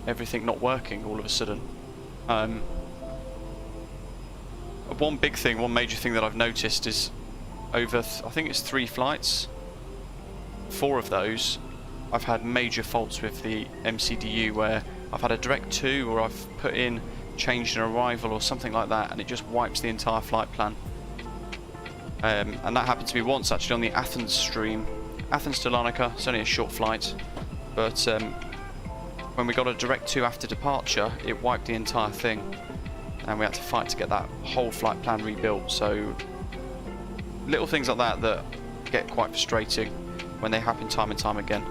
everything not working all of a sudden. One major thing that I've noticed is over, I think it's 3 flights, 4 of those, I've had major faults with the MCDU where I've had a direct to, or I've changed an arrival or something like that, and it just wipes the entire flight plan. And that happened to me once actually on the Athens stream. Athens to Larnaca, it's only a short flight, but when we got a direct to after departure, it wiped the entire thing, and we had to fight to get that whole flight plan rebuilt. So little things like that that get quite frustrating when they happen time and time again.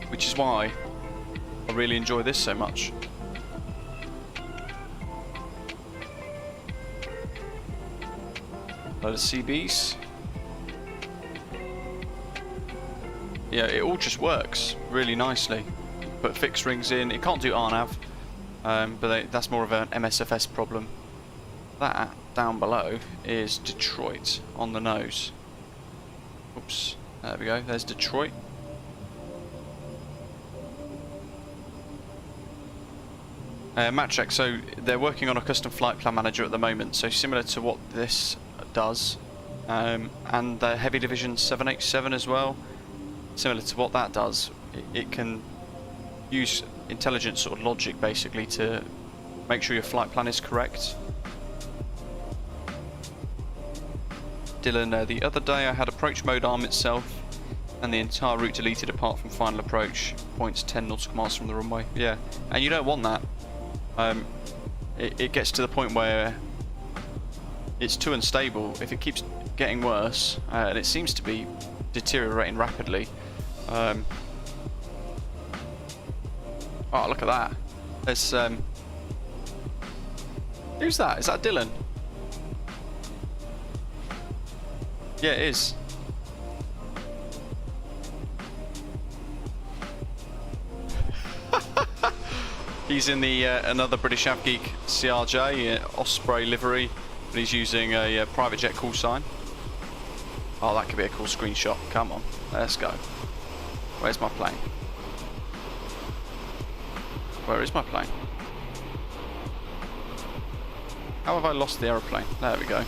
Which is why I really enjoy this so much. Load of CBs. Yeah, it all just works really nicely. Put fixed rings in. It can't do RNAV, but that's more of an MSFS problem. That down below is Detroit on the nose. Oops, there we go. There's Detroit. Matt check. So they're working on a custom flight plan manager at the moment. So similar to what this does, and the Heavy Division 787 as well. Similar to what that does, it can use intelligent sort of logic basically to make sure your flight plan is correct. Dylan, the other day I had approach mode arm itself and the entire route deleted apart from final approach, points 10 nautical miles from the runway. Yeah, and you don't want that. It gets to the point where it's too unstable. If it keeps getting worse, and it seems to be deteriorating rapidly. Oh, look at that. There's who's that? Is that Dylan? Yeah, it is. He's in the another British Avgeek CRJ, Osprey livery, but he's using a private jet call sign. Oh, that could be a cool screenshot. Come on, let's go. Where's my plane? Where is my plane? How have I lost the aeroplane? There we go.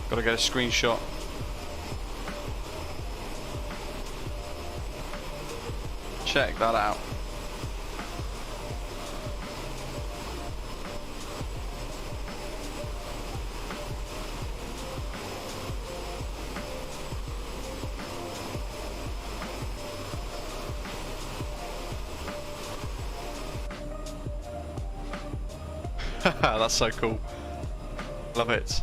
Gotta get a screenshot. Check that out. That's so cool. Love it.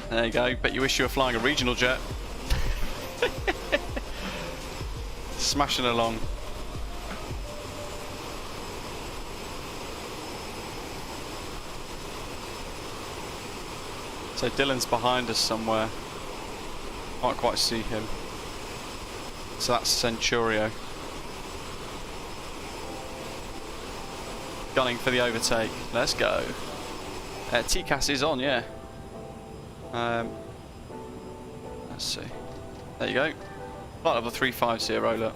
There you go. Bet you wish you were flying a regional jet. Smashing along. So Dylan's behind us somewhere. Can't quite see him. So that's Centurio. Gunning for the overtake. Let's go. TCAS is on, yeah. Let's see. There you go. Flight level 350, look.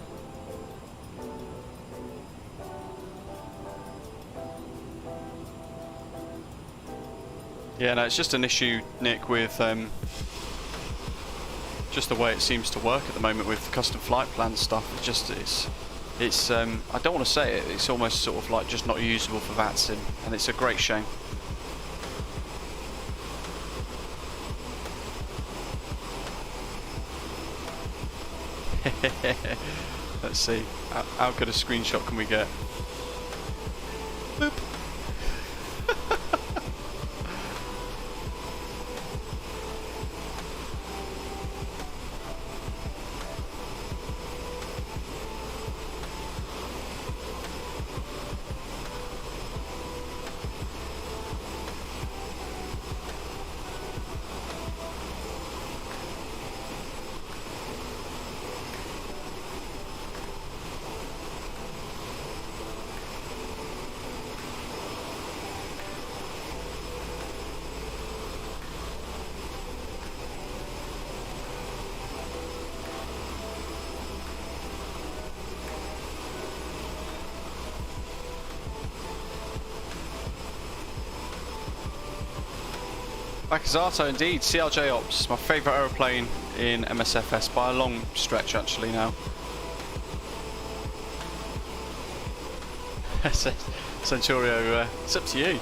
Yeah, no, it's just an issue, Nick, with just the way it seems to work at the moment with custom flight plan stuff. It's I don't want to say it, it's almost sort of like just not usable for VATSIM, and it's a great shame. Let's see. How good a screenshot can we get? Boop. Bakazato indeed, CRJ Ops, my favourite aeroplane in MSFS by a long stretch actually now. Centurio, it's up to you.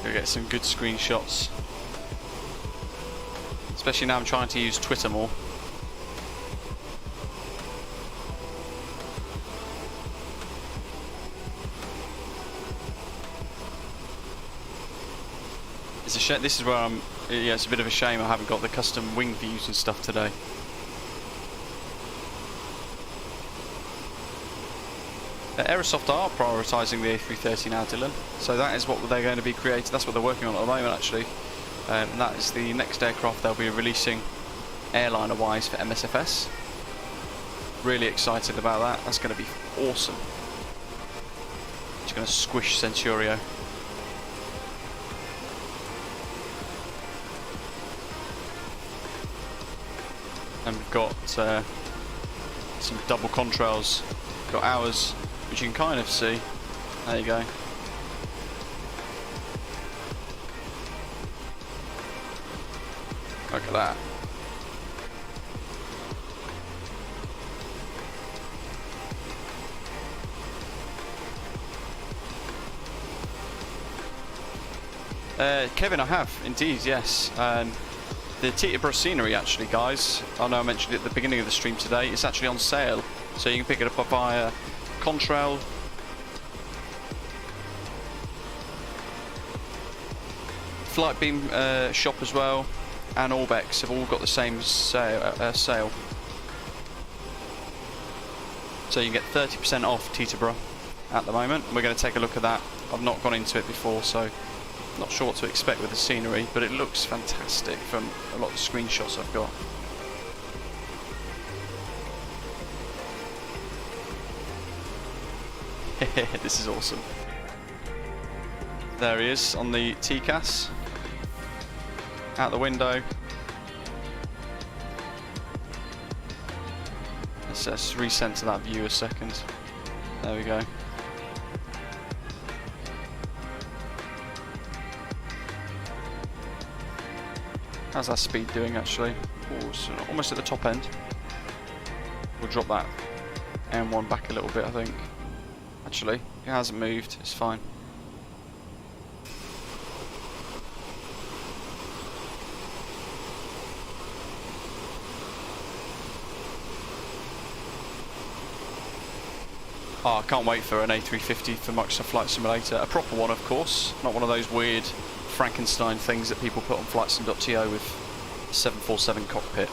Go get some good screenshots. Especially now I'm trying to use Twitter more. It's a shame. This is where I'm. Yeah, it's a bit of a shame I haven't got the custom wing views and stuff today. Aerosoft are prioritising the A330 now, Dylan. So that is what they're going to be creating. That's what they're working on at the moment, actually. And that is the next aircraft they'll be releasing airliner-wise for MSFS. Really excited about that. That's going to be awesome. Just going to squish Centurio. And we've got some double contrails. We've got ours, which you can kind of see. There you go. Look at that. Kevin, I have indeed, yes. The Teterboro Scenery, actually, guys. I know I mentioned it at the beginning of the stream today. It's actually on sale, so you can pick it up via Contrail. Flightbeam shop as well. And Orbex have all got the same sale. So you can get 30% off Teterboro at the moment. We're going to take a look at that. I've not gone into it before, so not sure what to expect with the scenery, but it looks fantastic from a lot of the screenshots I've got. This is awesome. There he is on the TCAS. Out the window. Let's recenter that view a second. There we go. How's that speed doing actually? Oh, it's almost at the top end. We'll drop that M1 back a little bit, I think. Actually, it hasn't moved, it's fine. Oh, I can't wait for an A350 for Microsoft Flight Simulator. A proper one, of course. Not one of those weird Frankenstein things that people put on flightsim.to with 747 cockpit.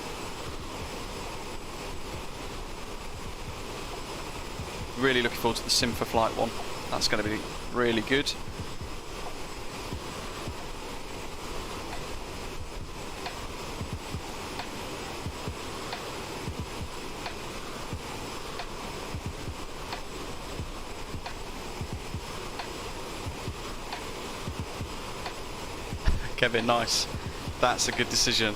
Really looking forward to the Sim for Flight one. That's going to be really good. Kevin, nice. That's a good decision.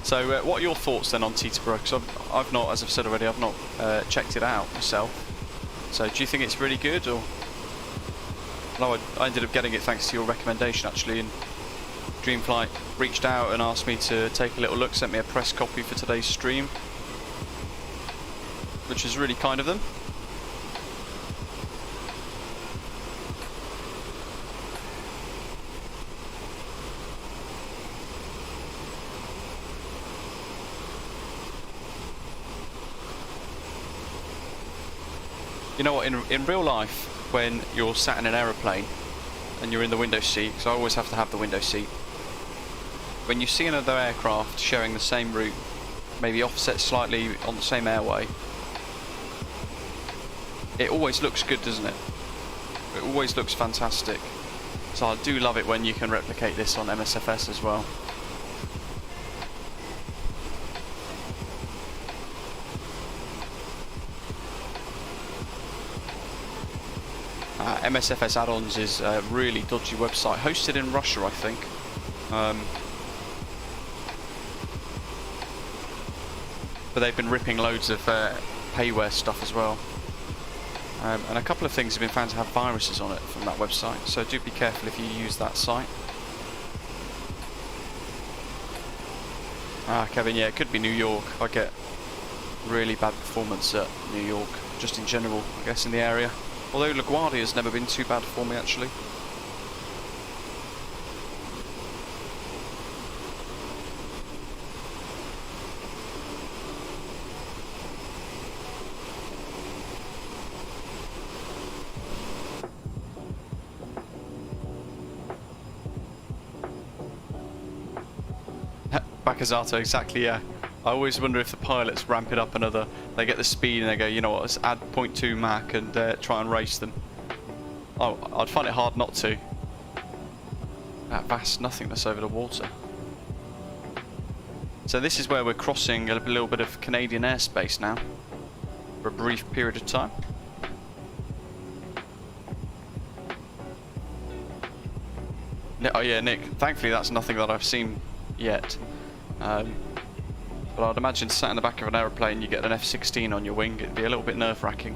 So, what are your thoughts then on Teterboro? Because I've not, as I've said already, I've not checked it out myself. So, do you think it's really good, or? No, I ended up getting it thanks to your recommendation actually, and Dreamflight reached out and asked me to take a little look, sent me a press copy for today's stream, which is really kind of them. You know what, in real life, when you're sat in an aeroplane and you're in the window seat, because I always have to have the window seat, when you see another aircraft sharing the same route, maybe offset slightly on the same airway, it always looks good, doesn't it? It always looks fantastic. So I do love it when you can replicate this on MSFS as well. MSFS add-ons is a really dodgy website, hosted in Russia, I think. But they've been ripping loads of Payware stuff as well. And a couple of things have been found to have viruses on it from that website, so do be careful if you use that site. Kevin, yeah, it could be New York. I get really bad performance at New York, just in general, I guess, in the area. Although LaGuardia has never been too bad for me, actually. Bakazato, exactly, yeah. I always wonder if the pilots ramp it up another. They get the speed and they go, you know what, let's add 0.2 Mach and try and race them. Oh, I'd find it hard not to. That vast nothingness over the water. So this is where we're crossing a little bit of Canadian airspace now, for a brief period of time. Oh yeah, Nick, thankfully that's nothing that I've seen yet. But I'd imagine sat in the back of an aeroplane, you get an F-16 on your wing, it'd be a little bit nerve-wracking.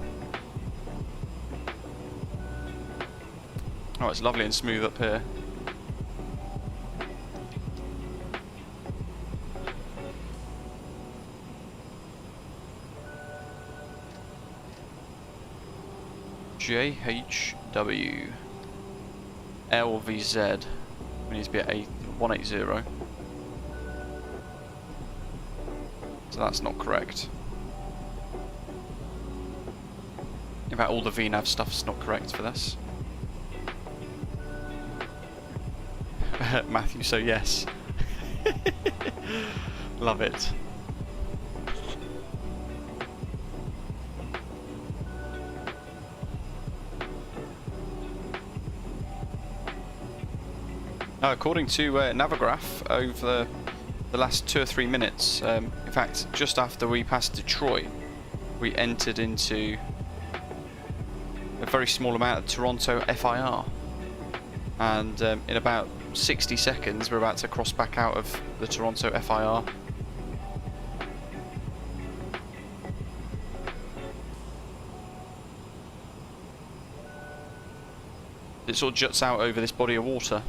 Oh, it's lovely and smooth up here. JHW LVZ. We need to be at 180. So that's not correct. In fact, all the VNAV stuff's not correct for this. Matthew, so yes. Love it. Now, according to Navigraph, over the last 2 or 3 minutes, in fact, just after we passed Detroit, we entered into a very small amount of Toronto FIR. And in about 60 seconds, we're about to cross back out of the Toronto FIR. It sort of juts out over this body of water.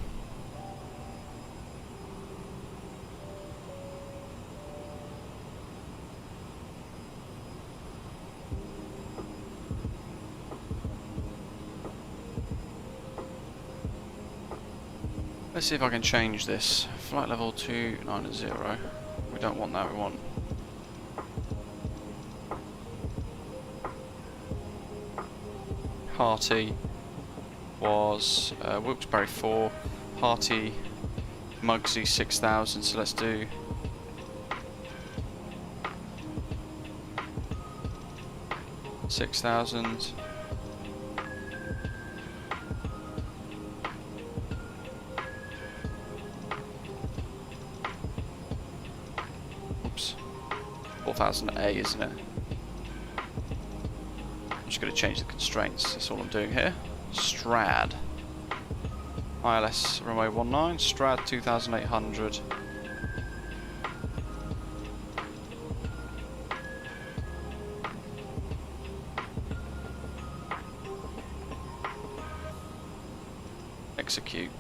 Let's see if I can change this. Flight level 290. We don't want that, we want... Harty was Wilkes-Barre 4, Harty Mugsy 6000, so let's do... $6,000. Oops. 4000A, isn't it? I'm just going to change the constraints, that's all I'm doing here. Strad. ILS runway 19, Strad 2800. Execute.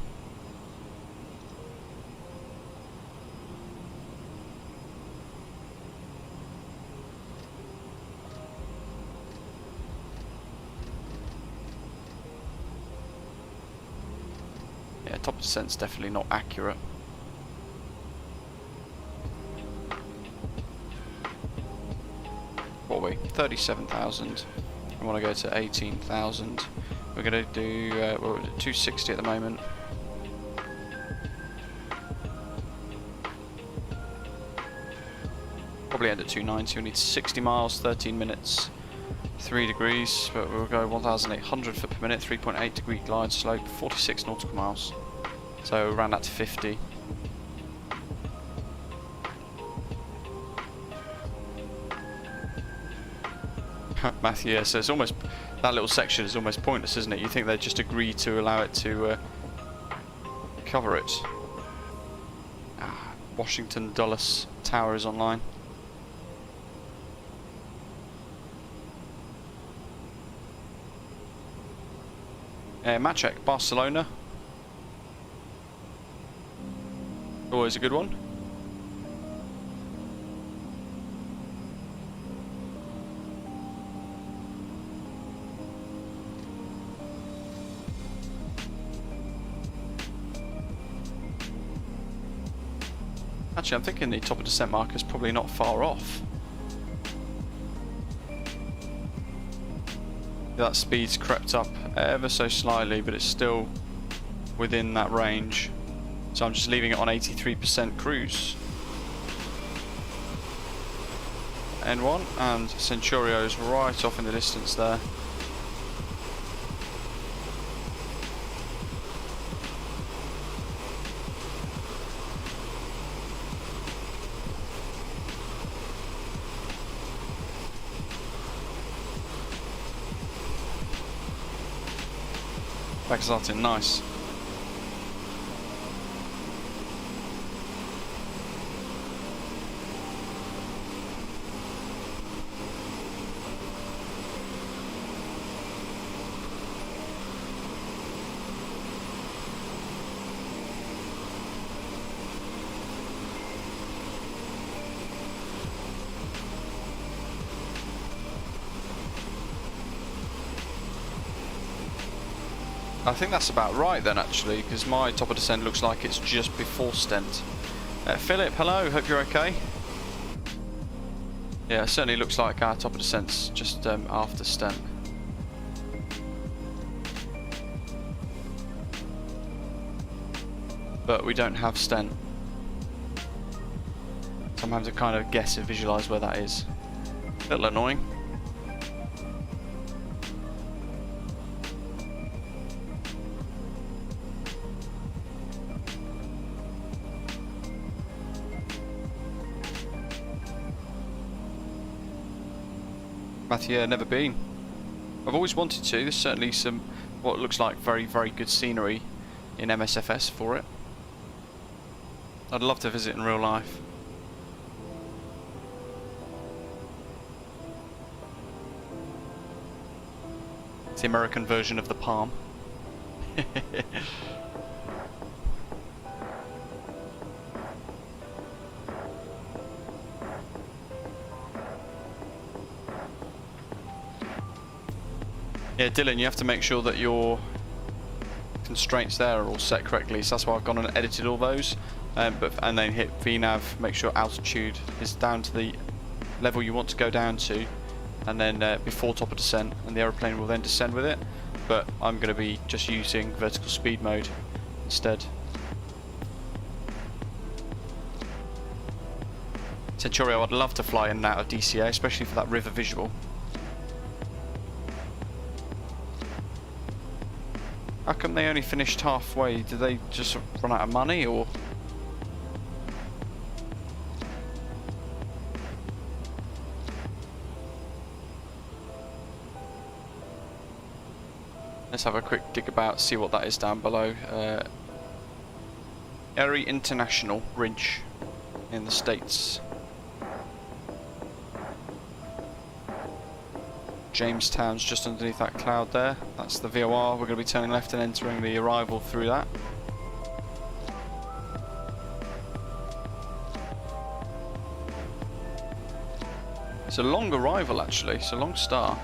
Yeah, top descent's definitely not accurate. What are we? 37,000. We want to go to 18,000. We're going to do we're at 260 at the moment. Probably end at 290. We need 60 miles, 13 minutes, 3 degrees, but we'll go 1,800 foot per minute, 3.8 degree glide slope, 46 nautical miles. So round that to 50. Matthew, yeah, so it's almost, that little section is almost pointless, isn't it? You think they'd just agree to allow it to cover it. Washington Dulles Tower is online. Match check, Barcelona. Always a good one. Actually, I'm thinking the top of descent marker is probably not far off. That speed's crept up ever so slightly, but it's still within that range. So I'm just leaving it on 83% cruise. N1, and Centurio's right off in the distance there. Back nice. I think that's about right then, actually, because my top of descent looks like it's just before stent. Philip, hello, hope you're okay. Yeah, it certainly looks like our top of descent's just after stent. But we don't have stent. So I'm having to kind of guess and visualise where that is. A little annoying. Matthew, never been. I've always wanted to. There's certainly some what looks like very, very good scenery in MSFS for it. I'd love to visit in real life. It's the American version of the Palm. Yeah, Dylan, you have to make sure that your constraints there are all set correctly, so that's why I've gone and edited all those. And then hit VNav, make sure altitude is down to the level you want to go down to, and then before top of descent, and the aeroplane will then descend with it. But I'm going to be just using vertical speed mode instead. Centurio, I'd love to fly in and out of DCA, especially for that river visual. How come they only finished halfway? Did they just run out of money, or? Let's have a quick dig about, see what that is down below. Erie International Ridge in the States. Jamestown's just underneath that cloud there. That's the VOR. We're going to be turning left and entering the arrival through that. It's a long arrival, actually. It's a long start.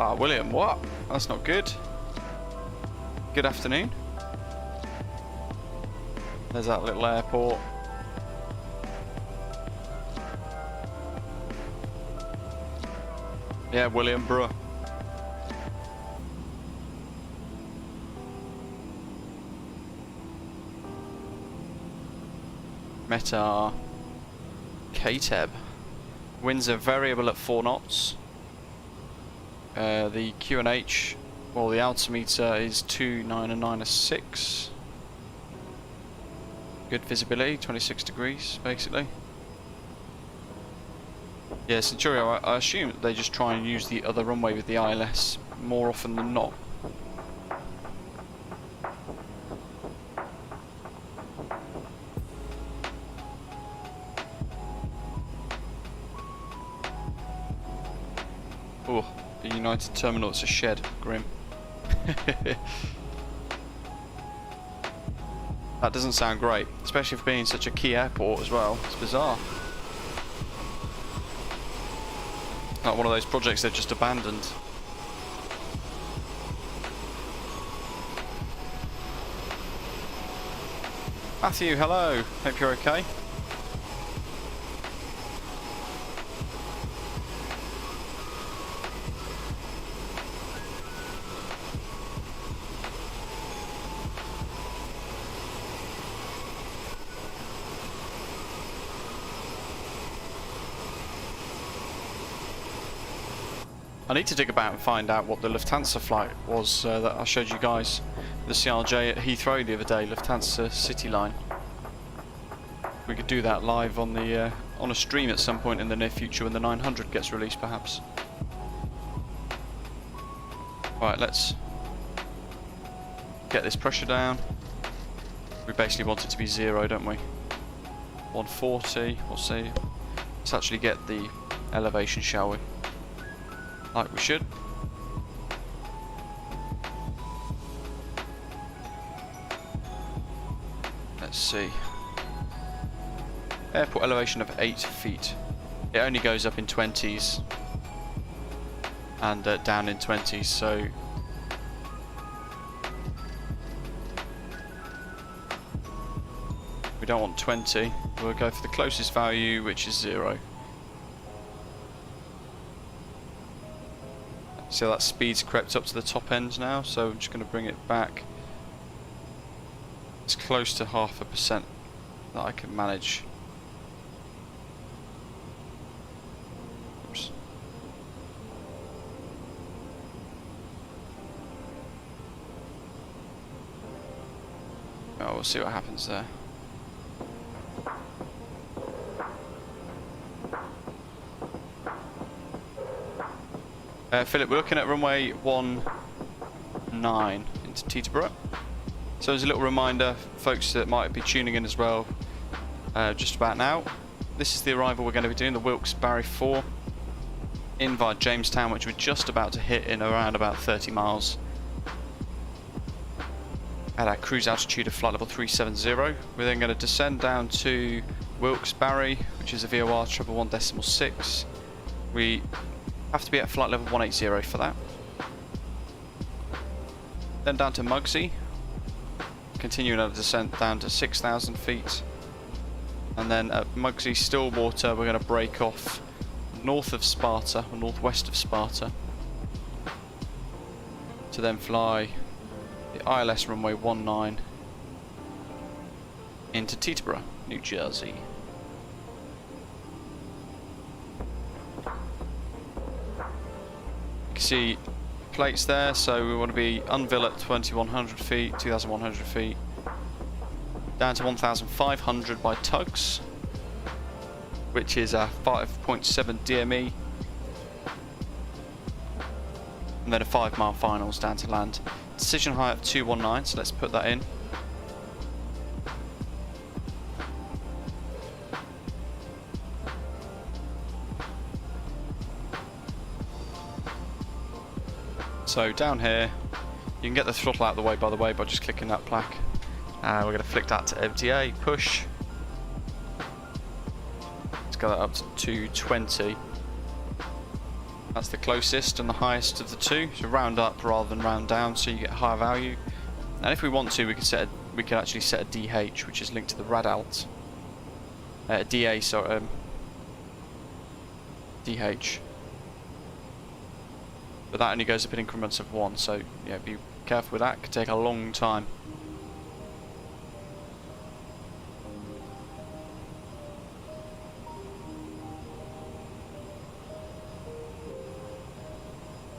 Ah, William, what? That's not good. Good afternoon. There's that little airport. Yeah, William, bruh. Meta KTEB. Winds are variable at 4 knots. The QNH, well, the altimeter is 2, 9 and 9 are 6. Good visibility, 26 degrees basically. Yeah, Centurio, I assume they just try and use the other runway with the ILS more often than not. Oh, the United Terminal, it's a shed. Grim. That doesn't sound great, especially for being such a key airport as well. It's bizarre. Like one of those projects they've just abandoned. Matthew, hello. Hope you're okay. I need to dig about and find out what the Lufthansa flight was that I showed you guys. The CRJ at Heathrow the other day, Lufthansa City Line. We could do that live on the on a stream at some point in the near future when the 900 gets released, perhaps. Right, let's get this pressure down. We basically want it to be 0, don't we? 140. We'll see. Let's actually get the elevation, shall we? Like we should. Let's see. Airport elevation of 8 feet. It only goes up in 20s and down in 20s, so we don't want 20. We'll go for the closest value, which is 0. So that speed's crept up to the top end now, so I'm just going to bring it back. It's close to 0.5% that I can manage. Oops. Oh, we'll see what happens there. Philip, we're looking at runway 19 into Teterboro. So as a little reminder, folks that might be tuning in as well, just about now, this is the arrival we're going to be doing, the Wilkes-Barre 4 in via Jamestown, which we're just about to hit in around about 30 miles. At our cruise altitude of flight level 370. We're then going to descend down to Wilkes-Barre, which is a VOR 111.6. We have to be at flight level 180 for that. Then down to Mugsy, continuing our descent down to 6,000 feet. And then at Mugsy Stillwater, we're going to break off north of Sparta, or northwest of Sparta, to then fly the ILS runway 19 into Teterboro, New Jersey. See plates there, so we want to be unveil at 2100 feet, 2100 feet, down to 1500 by tugs, which is a 5.7 DME, and then a 5 mile finals down to land. Decision height of 219, so let's put that in. So down here, you can get the throttle out of the way, by the way, by just clicking that plaque. We're going to flick that to MTA, push. Let's get that up to 220. That's the closest and the highest of the two. So round up rather than round down, so you get higher value. And if we want to, we can actually set a DH, which is linked to the radalt. DA, sorry, DH. But that only goes up in increments of 1, so yeah, be careful with that. It could take a long time.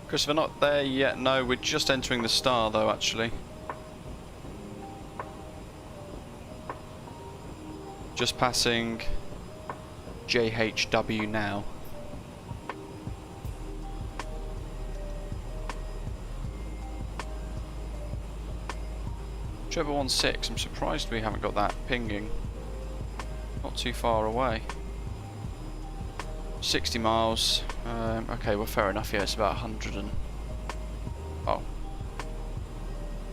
Christopher, not there yet. No, we're just entering the star though, actually. Just passing JHW now. Trevor 16, I'm surprised we haven't got that pinging. Not too far away. 60 miles. Okay, well, fair enough. Yeah, it's about 100 and... Oh.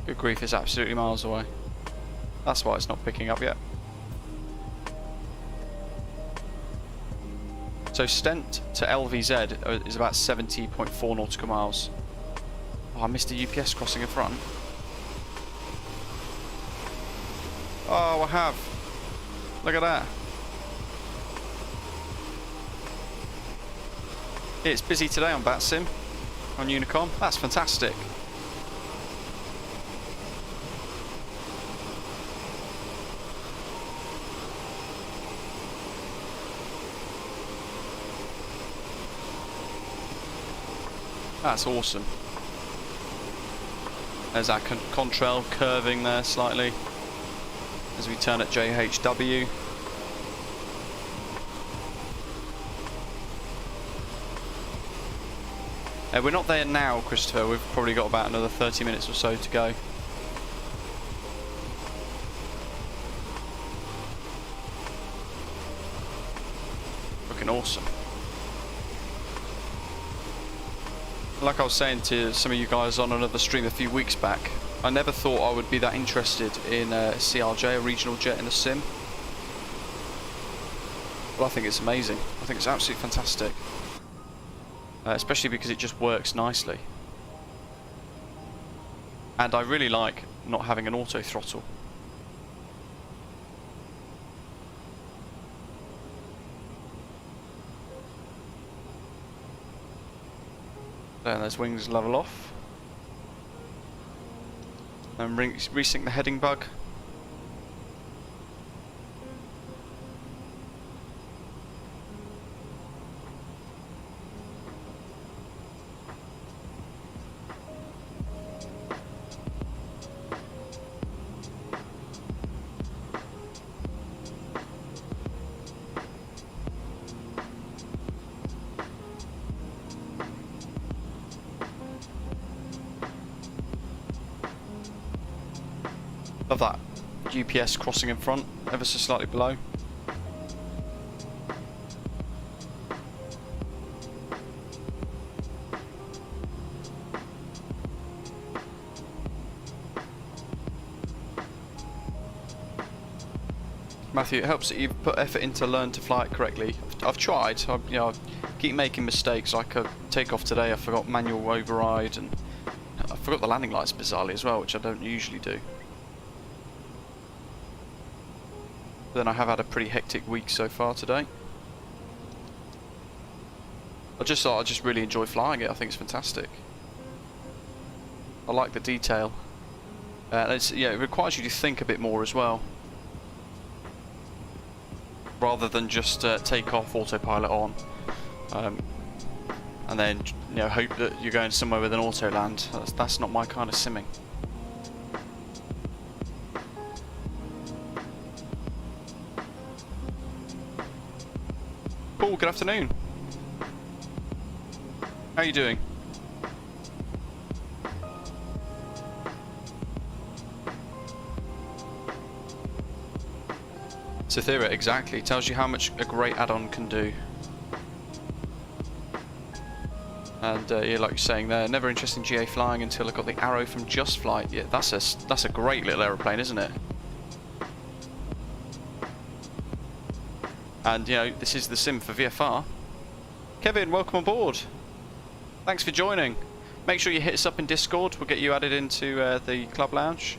Good grief, it's absolutely miles away. That's why it's not picking up yet. So Stent to LVZ is about 70.4 nautical miles. Oh, I missed a UPS crossing in front. Oh, I have. Look at that. It's busy today on VATSIM, on Unicom. That's fantastic. That's awesome. There's our Contrail curving there slightly as we turn at JHW. We're not there now, Christopher. We've probably got about another 30 minutes or so to go. Looking awesome. Like I was saying to some of you guys on another stream a few weeks back, I never thought I would be that interested in a CRJ, a regional jet in a sim. But I think it's amazing. I think it's absolutely fantastic. Especially because it just works nicely. And I really like not having an auto throttle. Then those wings level off. And resync the heading bug. Love that UPS crossing in front, ever so slightly below. Matthew, it helps that you've put effort into learn to fly it correctly. I've tried. I keep making mistakes. Like a takeoff today, I forgot manual override, and I forgot the landing lights bizarrely as well, which I don't usually do. Then I have had a pretty hectic week so far today. I just thought I just really enjoy flying it. I think it's fantastic. I like the detail. It requires you to think a bit more as well, rather than just take off autopilot on, and then hope that you're going somewhere with an auto land. That's not my kind of simming. Paul, good afternoon. How are you doing? Cythera, exactly. Tells you how much a great add-on can do. And yeah, like you're saying there, never interested in GA flying until I got the Arrow from Just Flight. Yeah, that's a great little aeroplane, isn't it? And this is the sim for VFR. Kevin, welcome aboard. Thanks for joining. Make sure you hit us up in Discord. We'll get you added into the club lounge.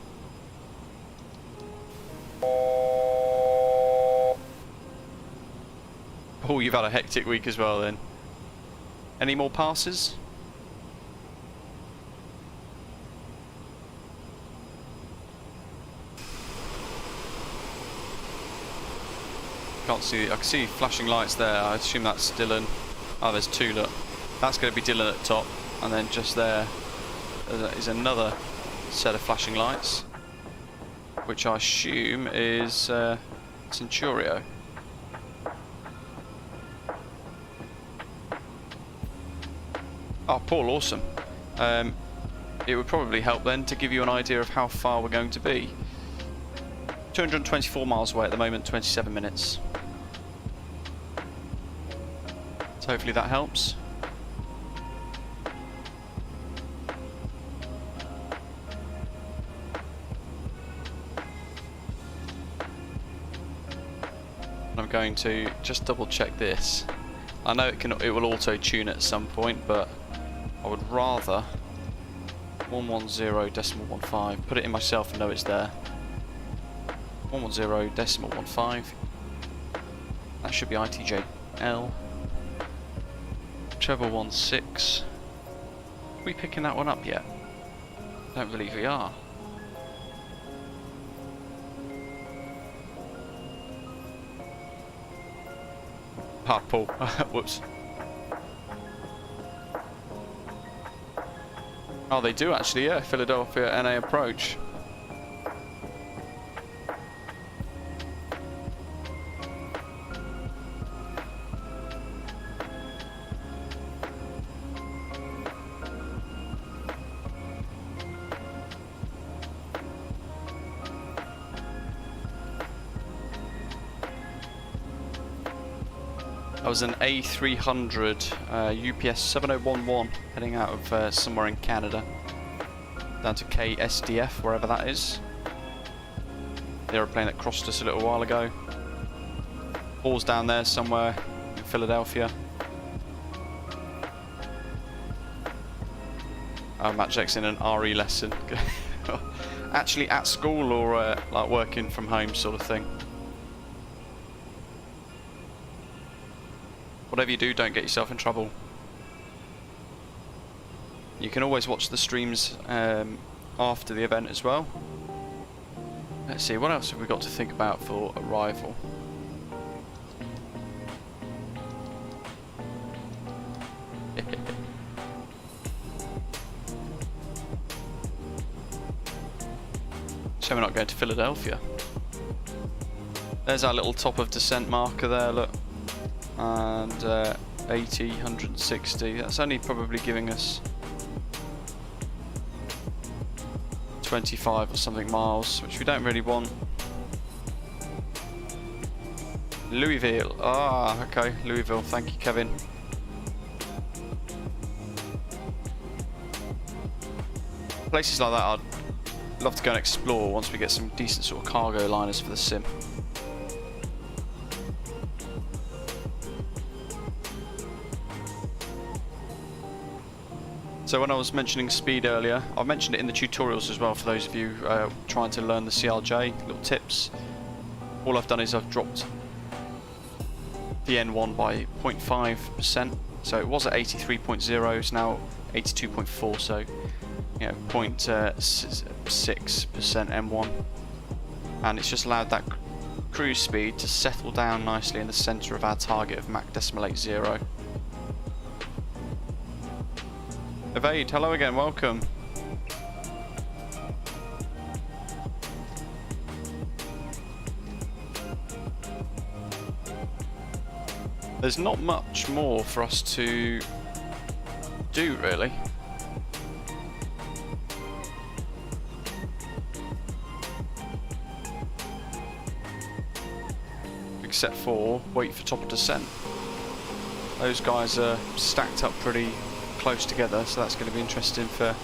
Oh, you've had a hectic week as well then. Any more passes? Can't see. I can see flashing lights there. I assume that's Dylan. Oh, there's two. Look, that's going to be Dylan at the top, and then just there is another set of flashing lights, which I assume is Centurio. Oh, Paul, awesome. It would probably help then to give you an idea of how far we're going to be. 224 miles away at the moment, 27 minutes. So hopefully that helps. I'm going to just double check this. I know it will auto tune at some point, but I would rather 110.15. Put it in myself and know it's there. 110.15. That should be ITJL. Treble 16. Are we picking that one up yet? I don't believe we are. Ah, Paul. Whoops. Oh, they do actually, yeah. Philadelphia NA approach. That was an A300 UPS 7011 heading out of somewhere in Canada down to KSDF, wherever that is. The aeroplane that crossed us a little while ago. Paul's down there somewhere in Philadelphia. Matt Jack's in an RE lesson. Actually at school or like working from home sort of thing. Whatever you do, don't get yourself in trouble. You can always watch the streams after the event as well. Let's see, what else have we got to think about for arrival? So we're not going to Philadelphia. There's our little top of descent marker there, look. And 80, 160, that's only probably giving us 25 or something miles, which we don't really want. Louisville, ah, okay, Louisville, thank you, Kevin. Places like that I'd love to go and explore once we get some decent sort of cargo liners for the sim. So when I was mentioning speed earlier, I mentioned it in the tutorials as well for those of you trying to learn the CRJ, little tips. All I've done is I've dropped the N1 by 0.5%, so it was at 83.0, it's now 82.4, so you know, 0.6% M1, and it's just allowed that cruise speed to settle down nicely in the centre of our target of Mach 0.80. Evade, hello again, welcome. There's not much more for us to do, really. Except for wait for top of descent. Those guys are stacked up pretty close together, so that's going to be interesting for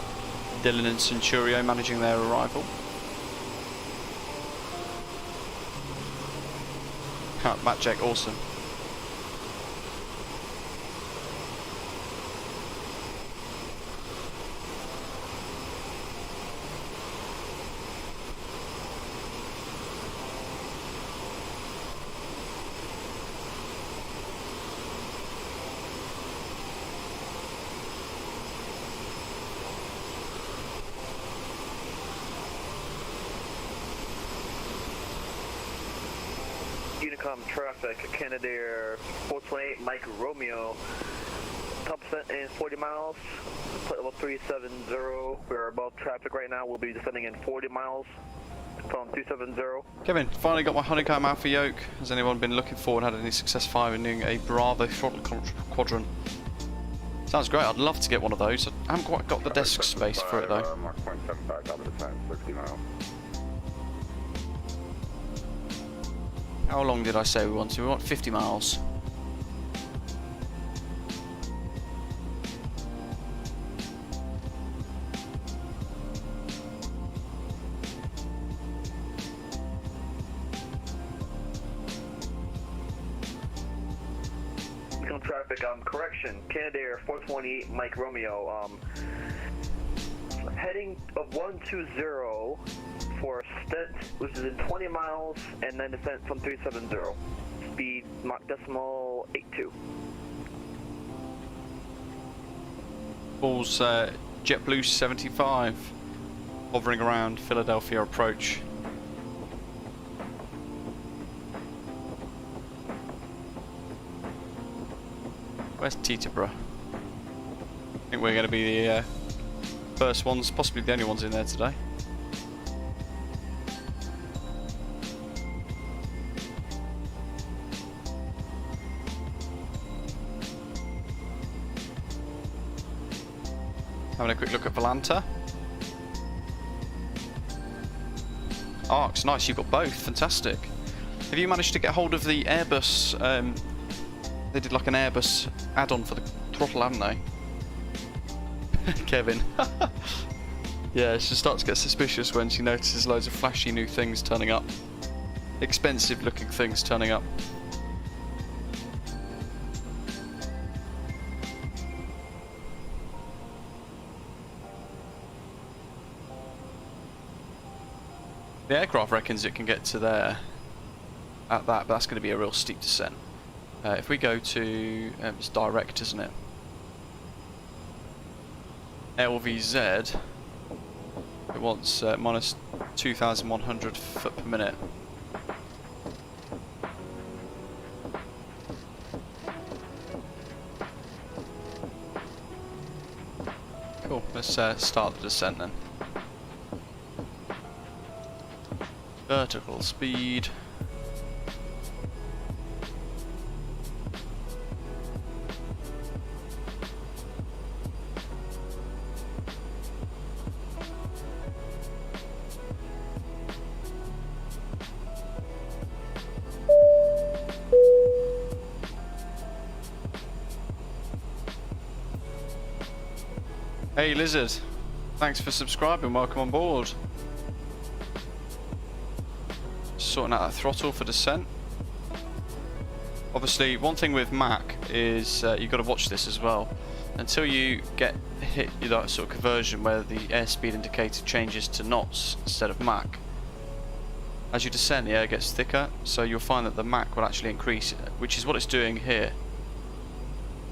Dylan and Centurio managing their arrival. Matt Jack, awesome. traffic, Canadair 428 Mike Romeo, top percent in 40 miles, flight level 370, we're above traffic right now, we'll be descending in 40 miles from 270. Kevin, finally got my honeycomb alpha yoke. Has anyone been looking for and had any success finding a Bravo throttle quadrant? Sounds great, I'd love to get one of those. I haven't quite got the desk space for it though. Mark 0.75, top of descent, 60 miles. How long did I say we wanted? We want 50 miles. Traffic, correction, Canadair 428 Mike Romeo, heading of 120 for a stint, which is in 20 miles, and then descent from 370, speed Mach decimal 82. Balls JetBlue 75, hovering around Philadelphia approach. Where's Teterboro? I think we're going to be the first ones, possibly the only ones in there today. Having a quick look at Volanta. Arcs, nice, you've got both, fantastic. Have you managed to get hold of the Airbus? They did like an Airbus add-on for the throttle, haven't they? Kevin. Yeah, she starts to get suspicious when she notices loads of flashy new things turning up. Expensive looking things turning up. The aircraft reckons it can get to there at that, but that's going to be a real steep descent. If we go to, it's direct, isn't it? LVZ, it wants minus 2,100 foot per minute. Cool, let's start the descent then. Vertical speed. Hey Lizard, thanks for subscribing, welcome on board. Sorting out that throttle for descent. Obviously, one thing with Mac is you've got to watch this as well. Until you get hit that sort of conversion where the airspeed indicator changes to knots instead of Mach. As you descend, the air gets thicker, so you'll find that the Mach will actually increase, which is what it's doing here.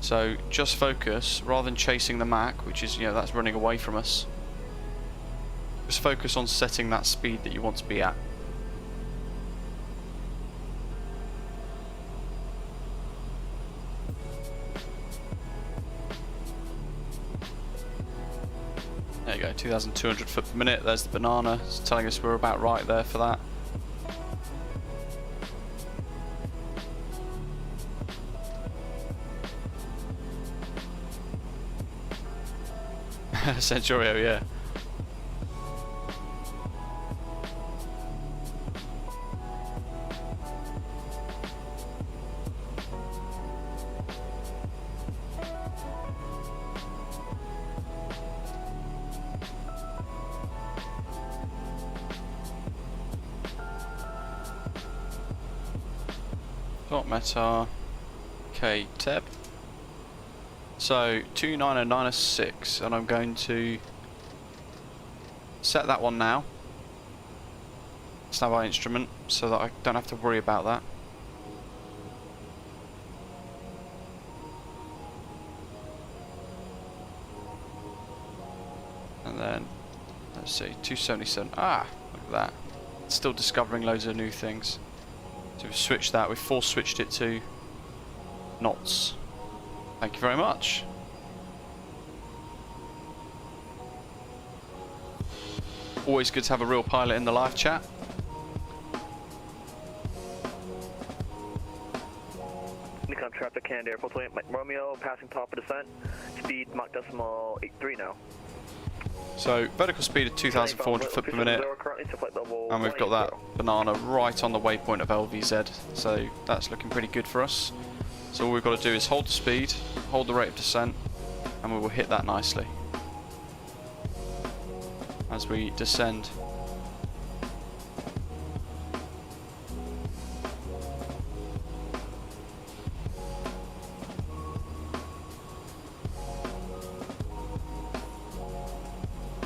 So just focus, rather than chasing the Mach, which is, that's running away from us. Just focus on setting that speed that you want to be at. There you go, 2,200 foot per minute. There's the banana. It's telling us we're about right there for that. Centurio, yeah. Dot meta KTEB. So 29096, and I'm going to set that one now. Standby instrument, so that I don't have to worry about that. And then let's see, 277. Ah, look at that. Still discovering loads of new things. So we've switched that, we've force switched it to knots. Thank you very much. Always good to have a real pilot in the live chat. Nikon traffic, Canada Air 428 Mike Romeo, passing top of descent. Speed Mach decimal 83 now. So vertical speed of 2,400 foot per minute, and we've got that banana right on the waypoint of LVZ, so that's looking pretty good for us. So all we've got to do is hold the speed, hold the rate of descent, and we will hit that nicely as we descend.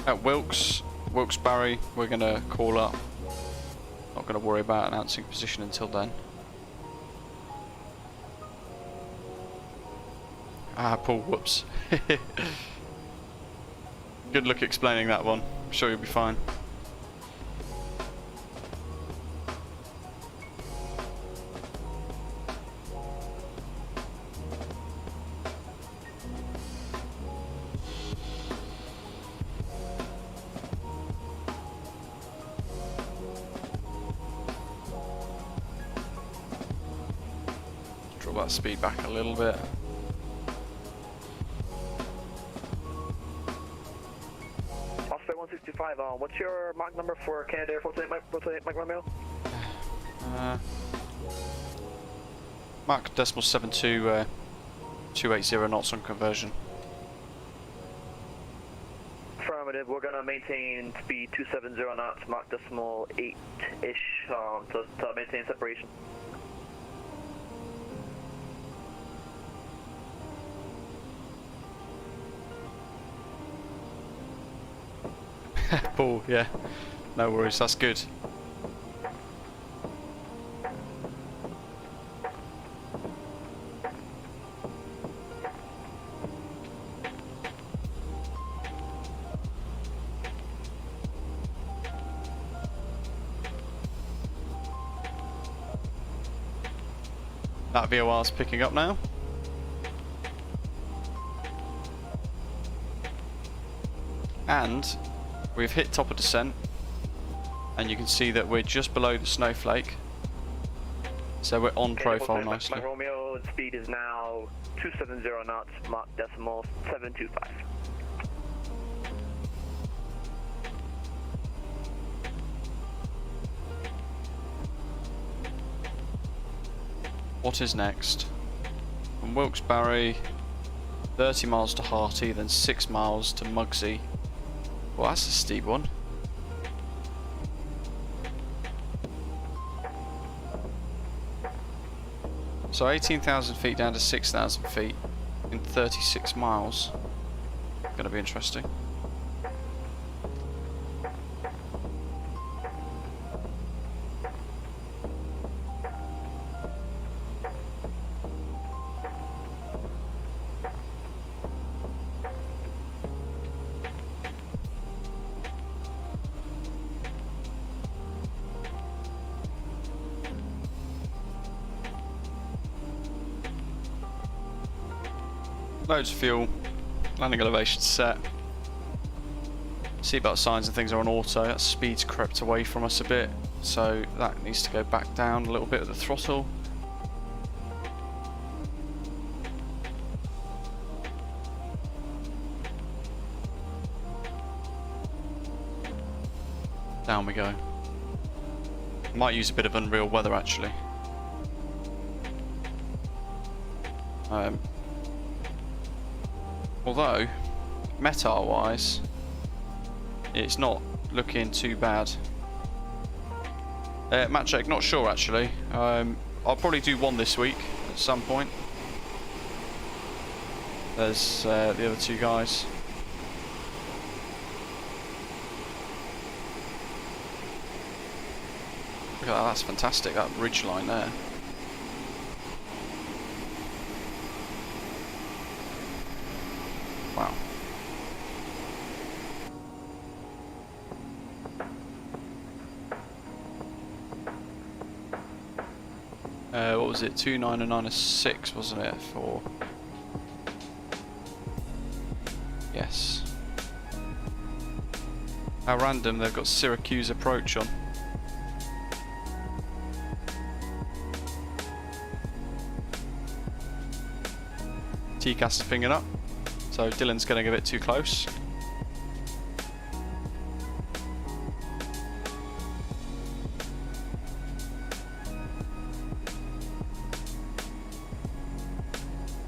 At Wilkes-Barre, we're going to call up. Not going to worry about announcing position until then. Ah, Paul, whoops. Good luck explaining that one. I'm sure you'll be fine. Draw that speed back a little bit. Osprey 165, what's your Mach number for Canada Air 428 Mike Romeo? Mach decimal 72, 280 knots on conversion. Affirmative, we're going to maintain speed 270 knots, Mach decimal 8-ish to maintain separation. Paul, yeah, no worries, that's good. That VOR's picking up now. And we've hit top of descent, and you can see that we're just below the snowflake, so we're on profile nicely. Mike Romeo, speed is now 270 knots, Mach decimal 725. What is next? From Wilkes-Barre, 30 miles to Hearty, then 6 miles to Mugsy. Well, that's a steep one. So 18,000 feet down to 6,000 feet in 36 miles. Gonna be interesting. Loads of fuel, landing elevation set. Seatbelt signs and things are on auto. That speed's crept away from us a bit, so that needs to go back down a little bit with the throttle. Down we go. Might use a bit of unreal weather actually. Although, METAR wise, it's not looking too bad. Match check, not sure actually. I'll probably do one this week at some point. There's the other two guys. Look at that, that's fantastic, that ridge line there. Wow. was it? 2996, wasn't it? For yes. How random, they've got Syracuse approach on. TCAS is pinging up, so Dylan's getting a bit too close.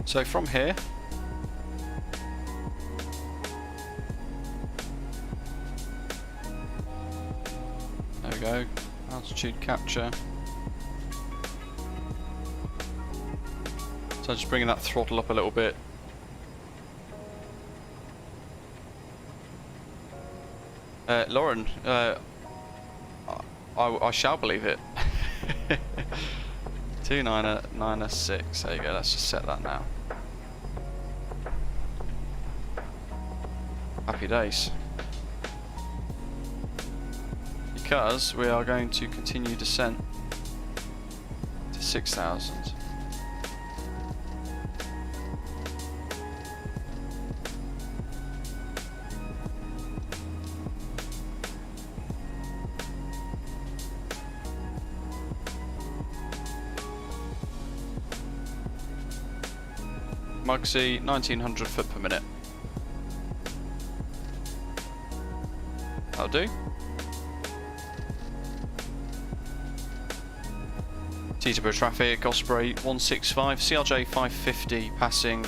So from here, there we go, altitude capture. So just bringing that throttle up a little bit. Lauren, I shall believe it. 2996, there you go, let's just set that now. Happy days. Because we are going to continue descent to 6,000. Mugsy, 1900 foot per minute. That'll do. Teterboro traffic, Osprey 165, CRJ550 passing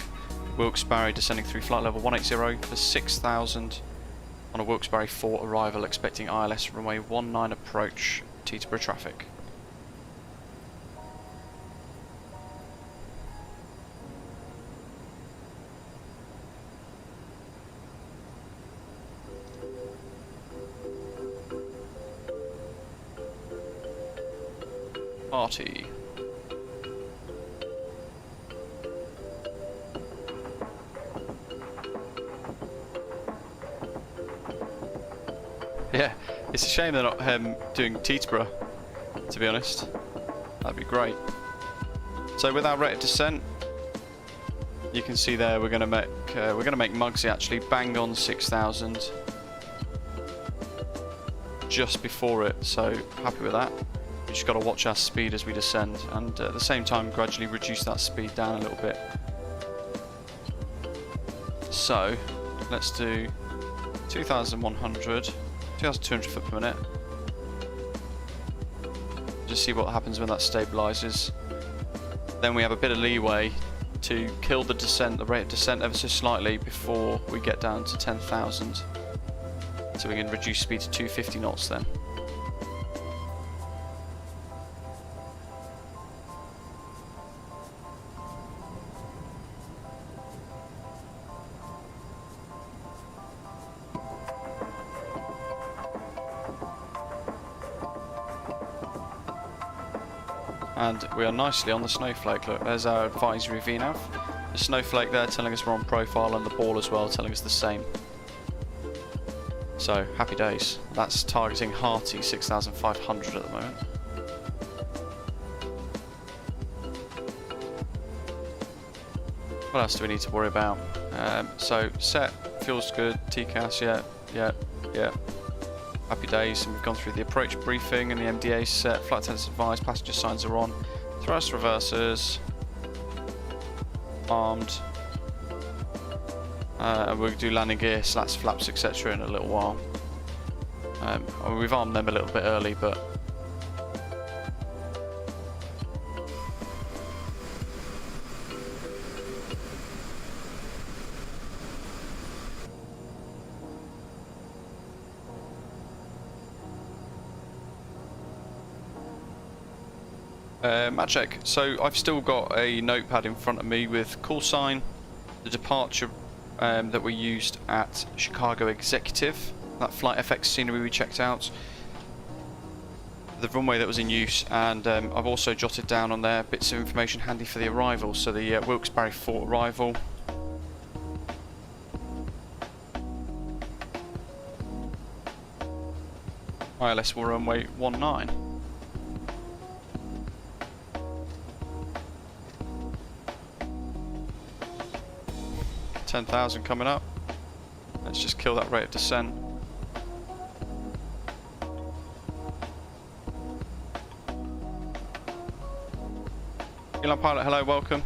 Wilkes-Barre, descending through flight level 180 for 6,000 on a Wilkes-Barre 4 arrival, expecting ILS runway 19 approach, Teterboro traffic. Party. Yeah, it's a shame they're not doing Teterboro, to be honest. That'd be great. So with our rate of descent, you can see there we're gonna make Mugsy actually bang on 6,000 just before it. So happy with that. We just got to watch our speed as we descend, and at the same time gradually reduce that speed down a little bit. So let's do 2,100, 2,200 foot per minute. Just see what happens when that stabilizes. Then we have a bit of leeway to kill the descent, the rate of descent ever so slightly before we get down to 10,000. So we can reduce speed to 250 knots then. And we are nicely on the snowflake. Look, there's our advisory VNAV. The snowflake there telling us we're on profile, and the ball as well telling us the same. So, happy days. That's targeting hearty 6,500 at the moment. What else do we need to worry about? So, set, feels good, TCAS, yeah. Happy days, and we've gone through the approach briefing and the MDA set, flight attendants advised, passenger signs are on, thrust reversers, armed, and we'll do landing gear, slats, flaps, etc. in a little while. We've armed them a little bit early, but mat check. So I've still got a notepad in front of me with call sign, the departure that we used at Chicago Executive, that FlightFX scenery we checked out, the runway that was in use, and I've also jotted down on there bits of information handy for the arrival. So the Wilkes-Barre 4 arrival, ILS will runway 19. 10,000 coming up. Let's just kill that rate of descent. Elon Pilot, hello, welcome.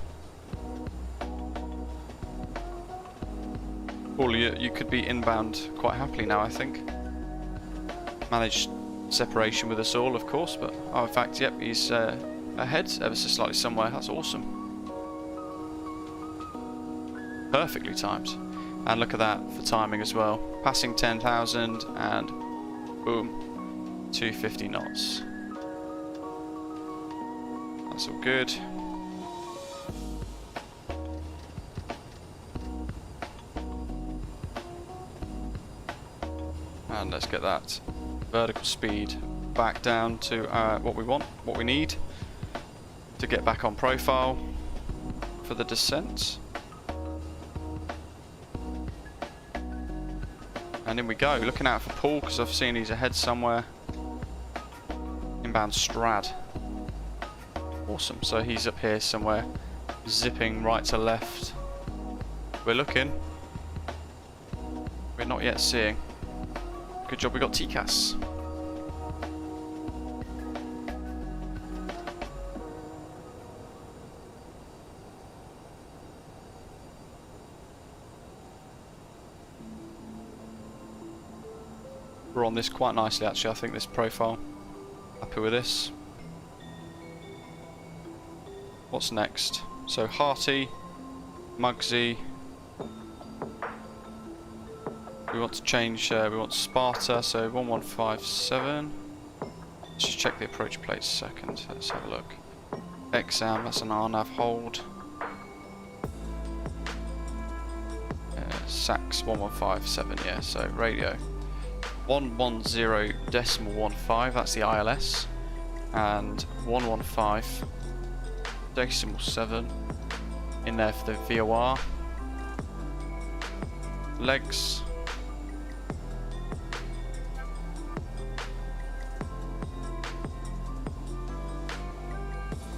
Paul, you could be inbound quite happily now, I think. Managed separation with us all, of course, but oh, in fact, yep, he's ahead ever so slightly somewhere. That's awesome. Perfectly timed. And look at that for timing as well. Passing 10,000 and boom, 250 knots. That's all good. And let's get that vertical speed back down to what we want, what we need to get back on profile for the descent. And in we go, looking out for Paul because I've seen he's ahead somewhere. Inbound Strad. Awesome, so he's up here somewhere, zipping right to left. We're looking. We're not yet seeing. Good job we got TCAS. We're on this quite nicely actually, I think, this profile. Happy with this. What's next? So Hearty, Mugsy. We want to change, we want Sparta, so 1157. Let's just check the approach plates a second. Let's have a look. Exam, that's an RNAV hold. Sax 1157, yeah, so radio. 110.15, that's the ILS. And 115.7 in there for the VOR. Legs.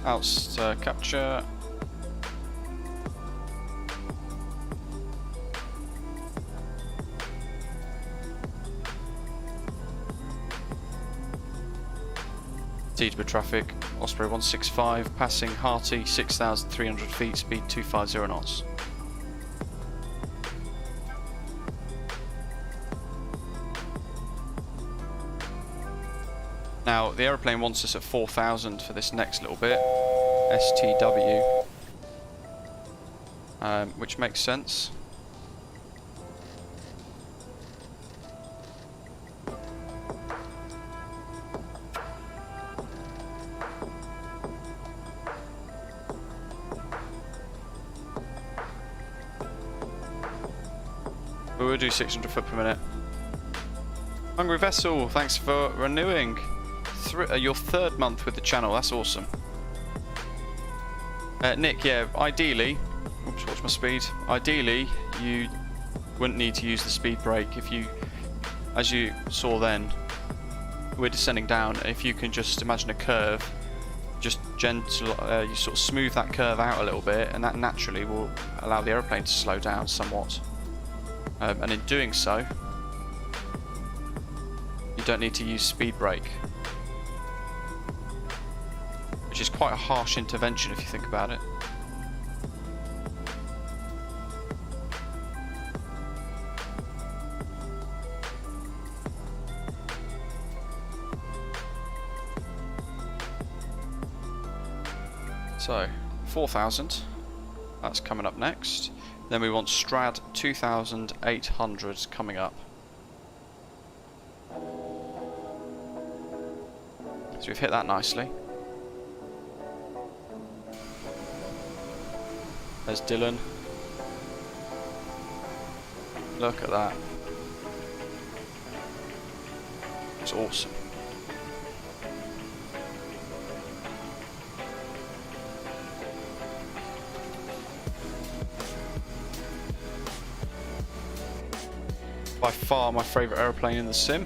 Outs capture. Teterboro traffic, Osprey 165, passing Hearty 6,300 feet, speed 250 knots. Now, the aeroplane wants us at 4,000 for this next little bit, STW, which makes sense. But we'll do 600 foot per minute. Hungry Vessel, thanks for renewing. Your third month with the channel, that's awesome. Nick, yeah, ideally, oops, watch my speed. Ideally, you wouldn't need to use the speed brake if you, as you saw then, we're descending down. If you can just imagine a curve, just gentle, you sort of smooth that curve out a little bit, and that naturally will allow the aeroplane to slow down somewhat. And in doing so, you don't need to use speed brake. Which is quite a harsh intervention if you think about it. So, 4,000, that's coming up next. Then we want Strad 2,800 coming up. So we've hit that nicely. There's Dylan. Look at that. It's awesome. By far my favourite aeroplane in the sim.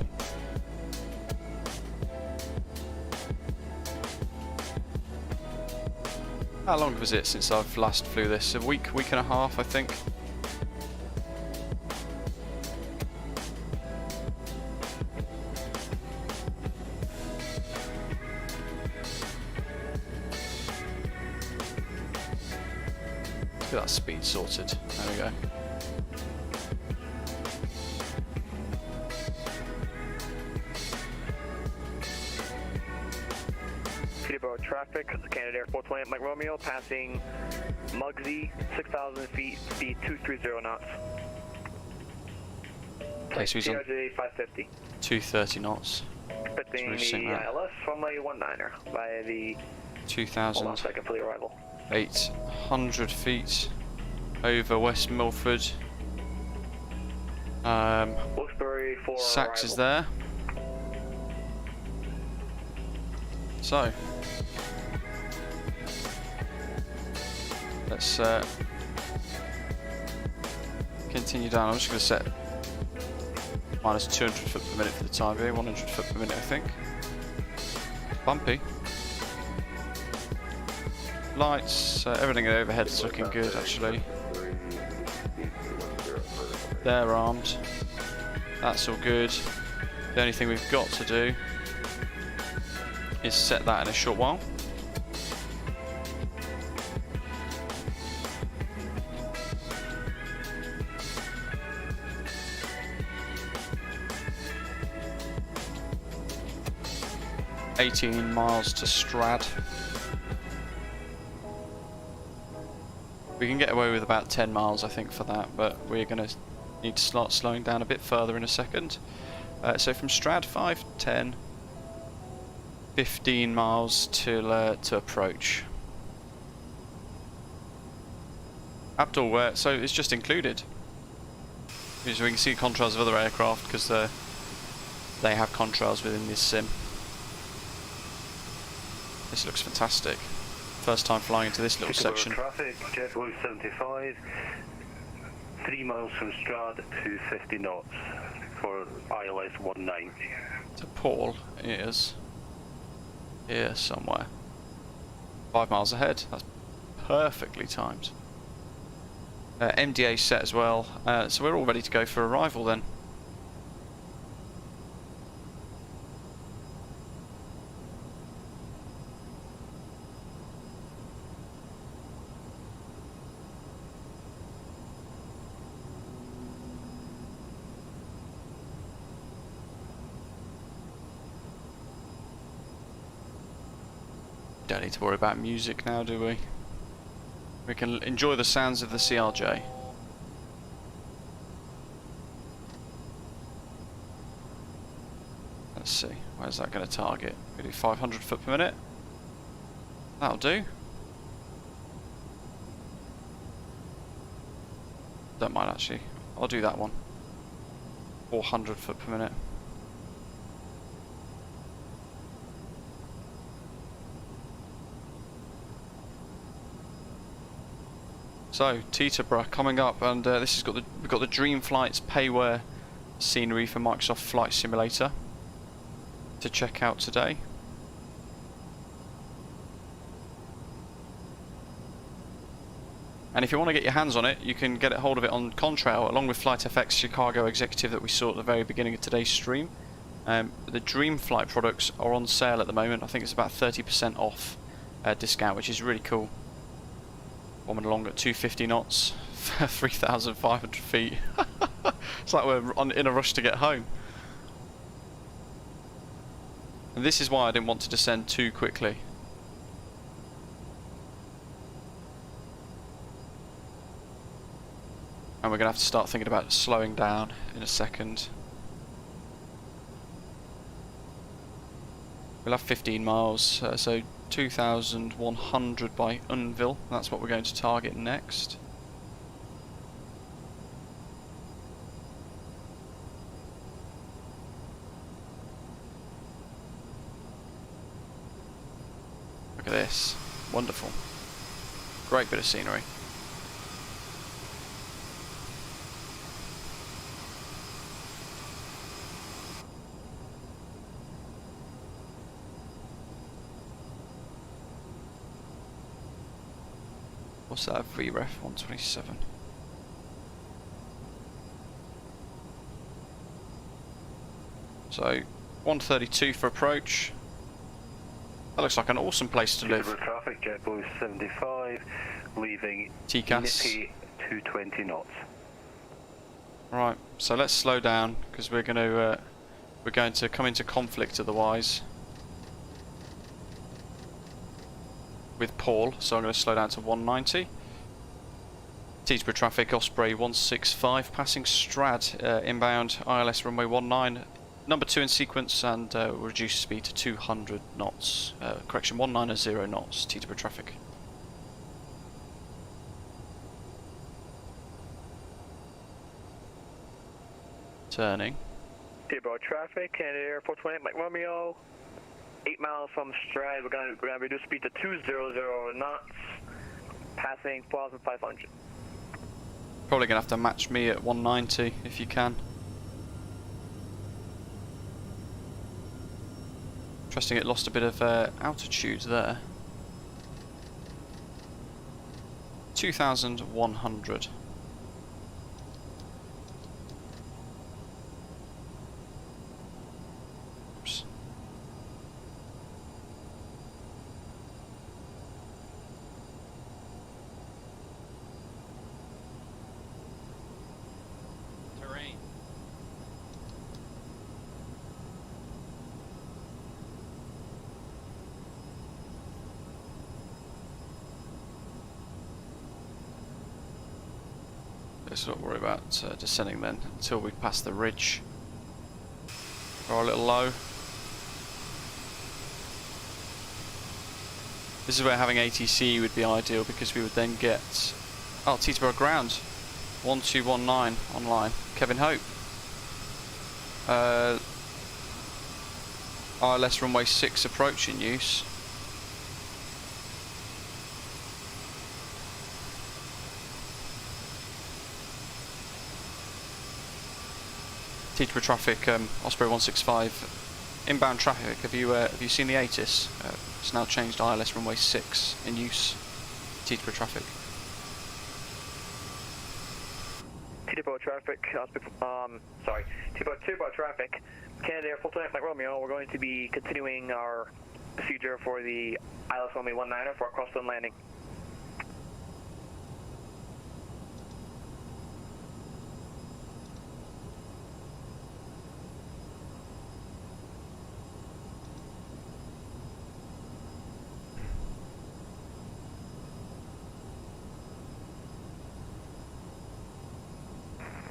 How long was it since I've last flew this? A week and a half, I think. Get that speed sorted. There we go. Teterboro traffic, Canada Air 420 Mike Romeo, passing Mugsy, 6,000 feet, speed 230 knots. Okay, so he's on CRJ550. 230 knots. Expecting Let's the really sync that. ILS runway 19er by the 2,000. hold on a second for the arrival. 800 feet over West Milford. Osprey for Sachs arrival. is there. So let's continue down. I'm just going to set minus 200 foot per minute for the time being, 100 foot per minute I think. Bumpy. Lights, everything overhead is looking good actually. They're armed. That's all good. The only thing we've got to do is set that in a short while. $18 miles to Strad. We can get away with about 10 miles I think for that, but we're going to need to start slowing down a bit further in a second. So from Strad 5, 10, 15 miles to approach. Abdul, so it's just included. So we can see contrails of other aircraft because they have contrails within this sim. This looks fantastic. First time flying into this little section. Traffic, JetBlue 75, 3 miles from Strad to 50 knots for ILS 19. So Paul is here somewhere. 5 miles ahead. That's perfectly timed. MDA set as well. So we're all ready to go for arrival then. Don't need to worry about music now, do we? We can enjoy the sounds of the CRJ. Let's see, where's that going to target? We do 500 foot per minute. That'll do. Don't mind actually. I'll do that one. 400 foot per minute. So Teterboro coming up, and this has got we've got the Dreamflight's Payware scenery for Microsoft Flight Simulator to check out today. And if you want to get your hands on it, you can get hold of it on Contrail, along with FlightFX Chicago Executive that we saw at the very beginning of today's stream. The Dreamflight products are on sale at the moment. I think it's about 30% off discount, which is really cool. Bombing along at 250 knots, 3,500 feet. It's like we're in a rush to get home. And this is why I didn't want to descend too quickly. And we're going to have to start thinking about slowing down in a second. We'll have 15 miles, so 2,100 by Unville. That's what we're going to target next. Look at this. Wonderful. Great bit of scenery. What's that? VREF 127. So 132 for approach. That looks like an awesome place to live. Teterboro traffic, JetBlue 75, leaving TCAS. Nippy 220 knots. Right, so let's slow down because we're going to come into conflict otherwise with Paul. So I'm going to slow down to 190. Teterboro traffic, Osprey 165, passing Strad, inbound ILS runway 19, number 2 in sequence, and reduce speed to 200 knots. Correction, 190 knots, Teterboro traffic. Turning. Teterboro traffic, Canada Air 428 Mike Romeo. 8 miles from Strad, we're going to reduce speed to 200 knots, passing 4,500. Probably going to have to match me at 190 if you can. Interesting, it lost a bit of altitude there. 2,100. Oops. Terrain. Let's not worry about descending then until we pass the ridge. Or a little low. This is where having ATC would be ideal because we would then get Teterboro ground 1219 online. Kevin Hope. ILS runway 6 approach in use. Teterboro traffic, Osprey 165, inbound traffic. Have you seen the ATIS? It's now changed to ILS runway 6 in use. Teterboro traffic. Teterboro traffic, Teterboro traffic, Canada Air 428 Mike Romeo. We're going to be continuing our procedure for the ILS runway 19 for a cross-wind landing.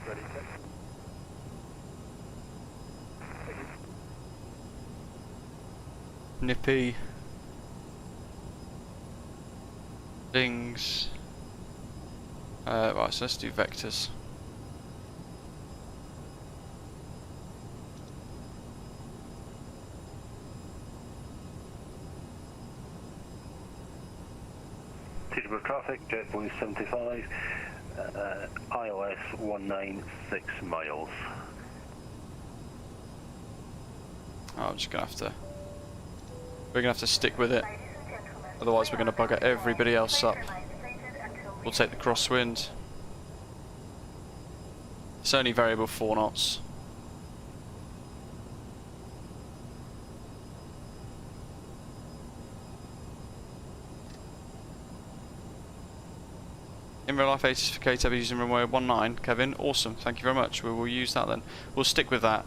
Ready, check. Nippy. Dings. Right, so let's do vectors. Teterboro traffic, JetBlue 75, ILS 196 miles. Oh, I'm just gonna have to. We're gonna have to stick with it. Otherwise, we're gonna bugger everybody else up. We'll take the crosswind. It's only variable 4 knots. In real life, ATIS for KTEB using runway 19. Kevin, awesome. Thank you very much. We will use that then. We'll stick with that.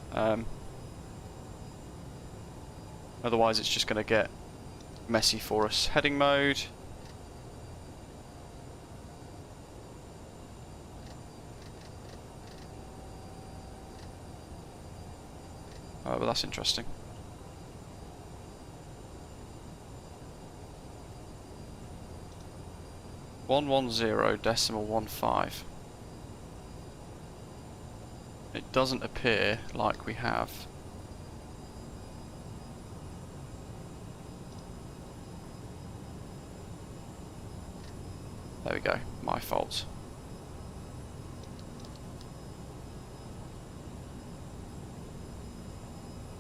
Otherwise, it's just going to get messy for us. Heading mode. Oh, but that's interesting. .110.15. It doesn't appear like we have. There we go, my fault.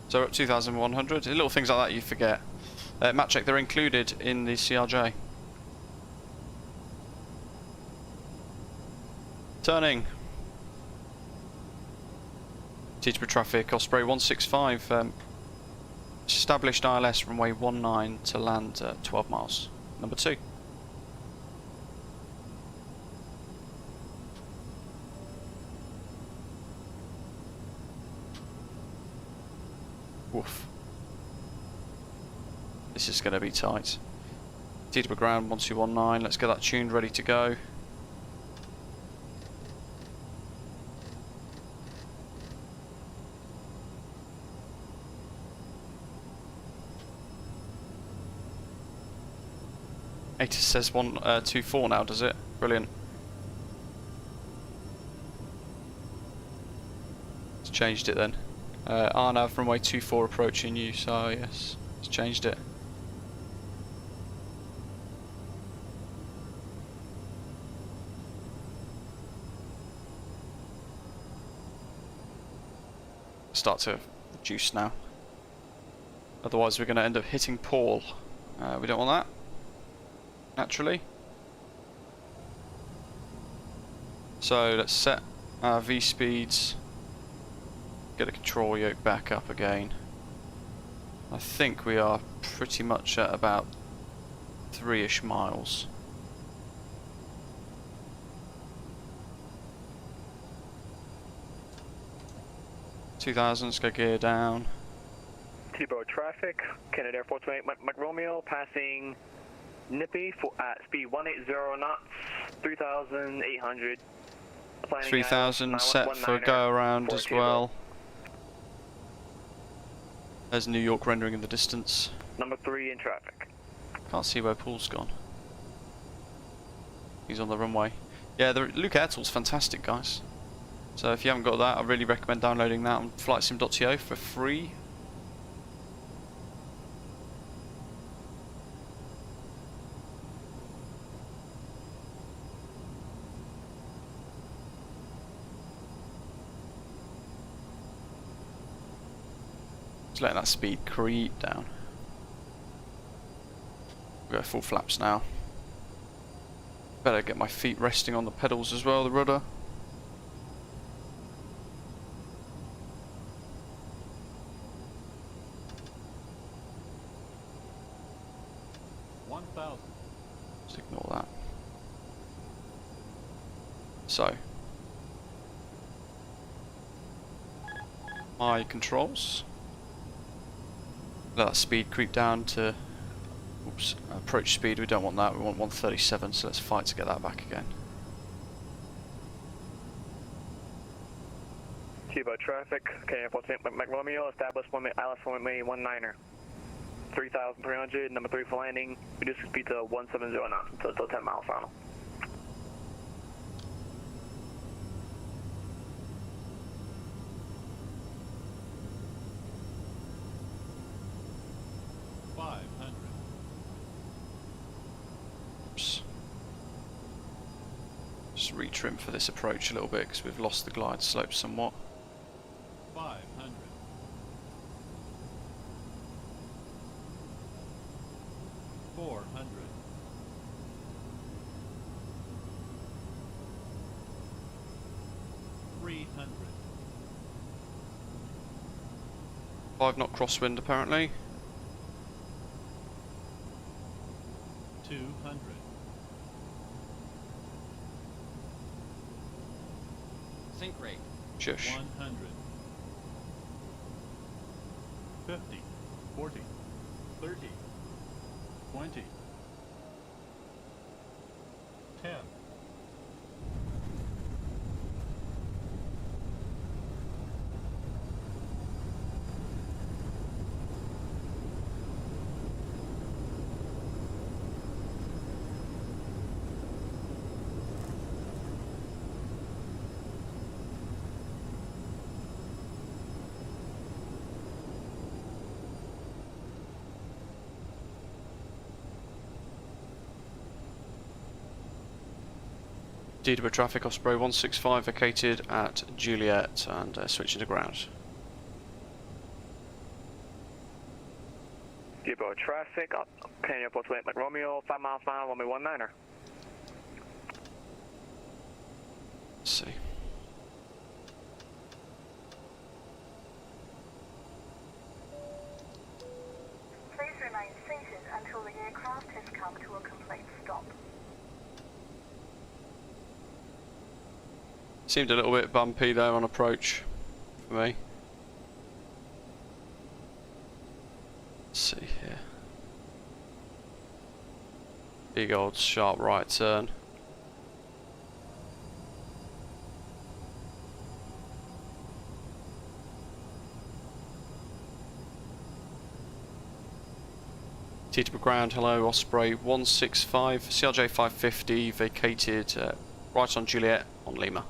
So we're at 2,100. Little things like that you forget. Map check, they're included in the CRJ. Turning. Teterboro traffic, Osprey 165. Established ILS runway 19 to land at 12 miles. Number 2. Woof. This is going to be tight. Teterboro ground 1219, let's get that tuned, ready to go. It says 124 now, does it? Brilliant. It's changed it then. RNAV runway 24 approaching you, so yes, it's changed it. Start to reduce now. Otherwise we're going to end up hitting Paul. We don't want that, naturally. So let's set our V speeds. Get the control yoke back up again. I think we are pretty much at about 3-ish miles. Let's go gear down. Teterboro traffic, Canada Air Force 28 Mike Romeo, passing Nippy at speed 180 knots, 3,800. 3,000 set for go around as well. There's New York rendering in the distance. Number 3 in traffic. Can't see where Paul's gone. He's on the runway. Yeah, the Luke Airtool's fantastic, guys. So if you haven't got that, I really recommend downloading that on flightsim.to for free. Just letting that speed creep down. We'll go full flaps now. Better get my feet resting on the pedals as well, the rudder. Just ignore that. So, my controls. Let that speed creep down to, oops, approach speed. We don't want that. We want 137. So let's fight to get that back again. Teterboro traffic, Canada Air Force Mike Romeo, established ILS runway 19er. 3,300, number 3 for landing, reduce the speed to 170 knots until 10 miles final. Oops. Just retrim for this approach a little bit because we've lost the glide slope somewhat. 500. 400. 300. 5-knot crosswind apparently. 200. Sync rate. Shush. 100. 50. 40. 30. 20. 10. Teterboro traffic, Osprey 165 vacated at Juliet and switching to ground. Teterboro traffic, Canada Air Force Mike Romeo, 5 miles final, runway 19er. Let's see. Seemed a little bit bumpy there on approach for me. Let's see here. Big old sharp right turn. Teterboro ground, hello, Osprey 165, CRJ550 vacated right on Juliet on Lima.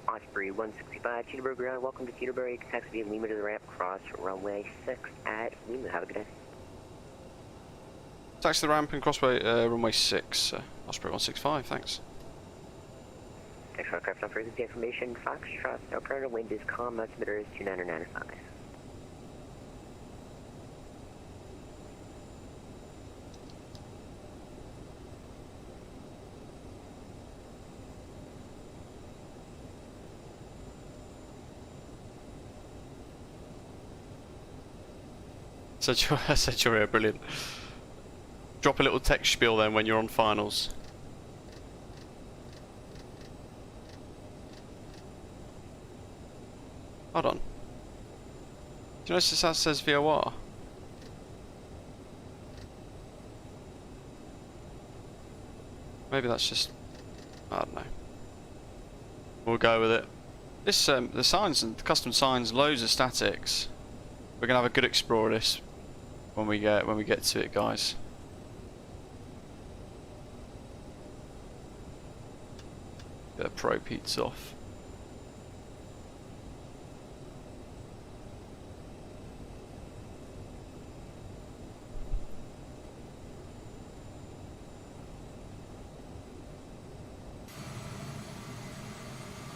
Osprey 165, Teterboro ground, welcome to Teterboro. You can taxi via Lima to the ramp, cross runway 6 at Lima. Have a good day. Taxi the ramp and crossway runway 6, Osprey 165, thanks. Thanks for aircraft on frequency information. Foxtrot, no predator, wind is calm, altimeter is 2995. Centuria, brilliant. Drop a little text spiel then when you're on finals. Hold on. Do you notice that says VOR? Maybe that's just... I don't know. We'll go with it. This the signs and the custom signs, loads of statics. We're gonna have a good explore of this when we get to it, guys. Get the probe heats off.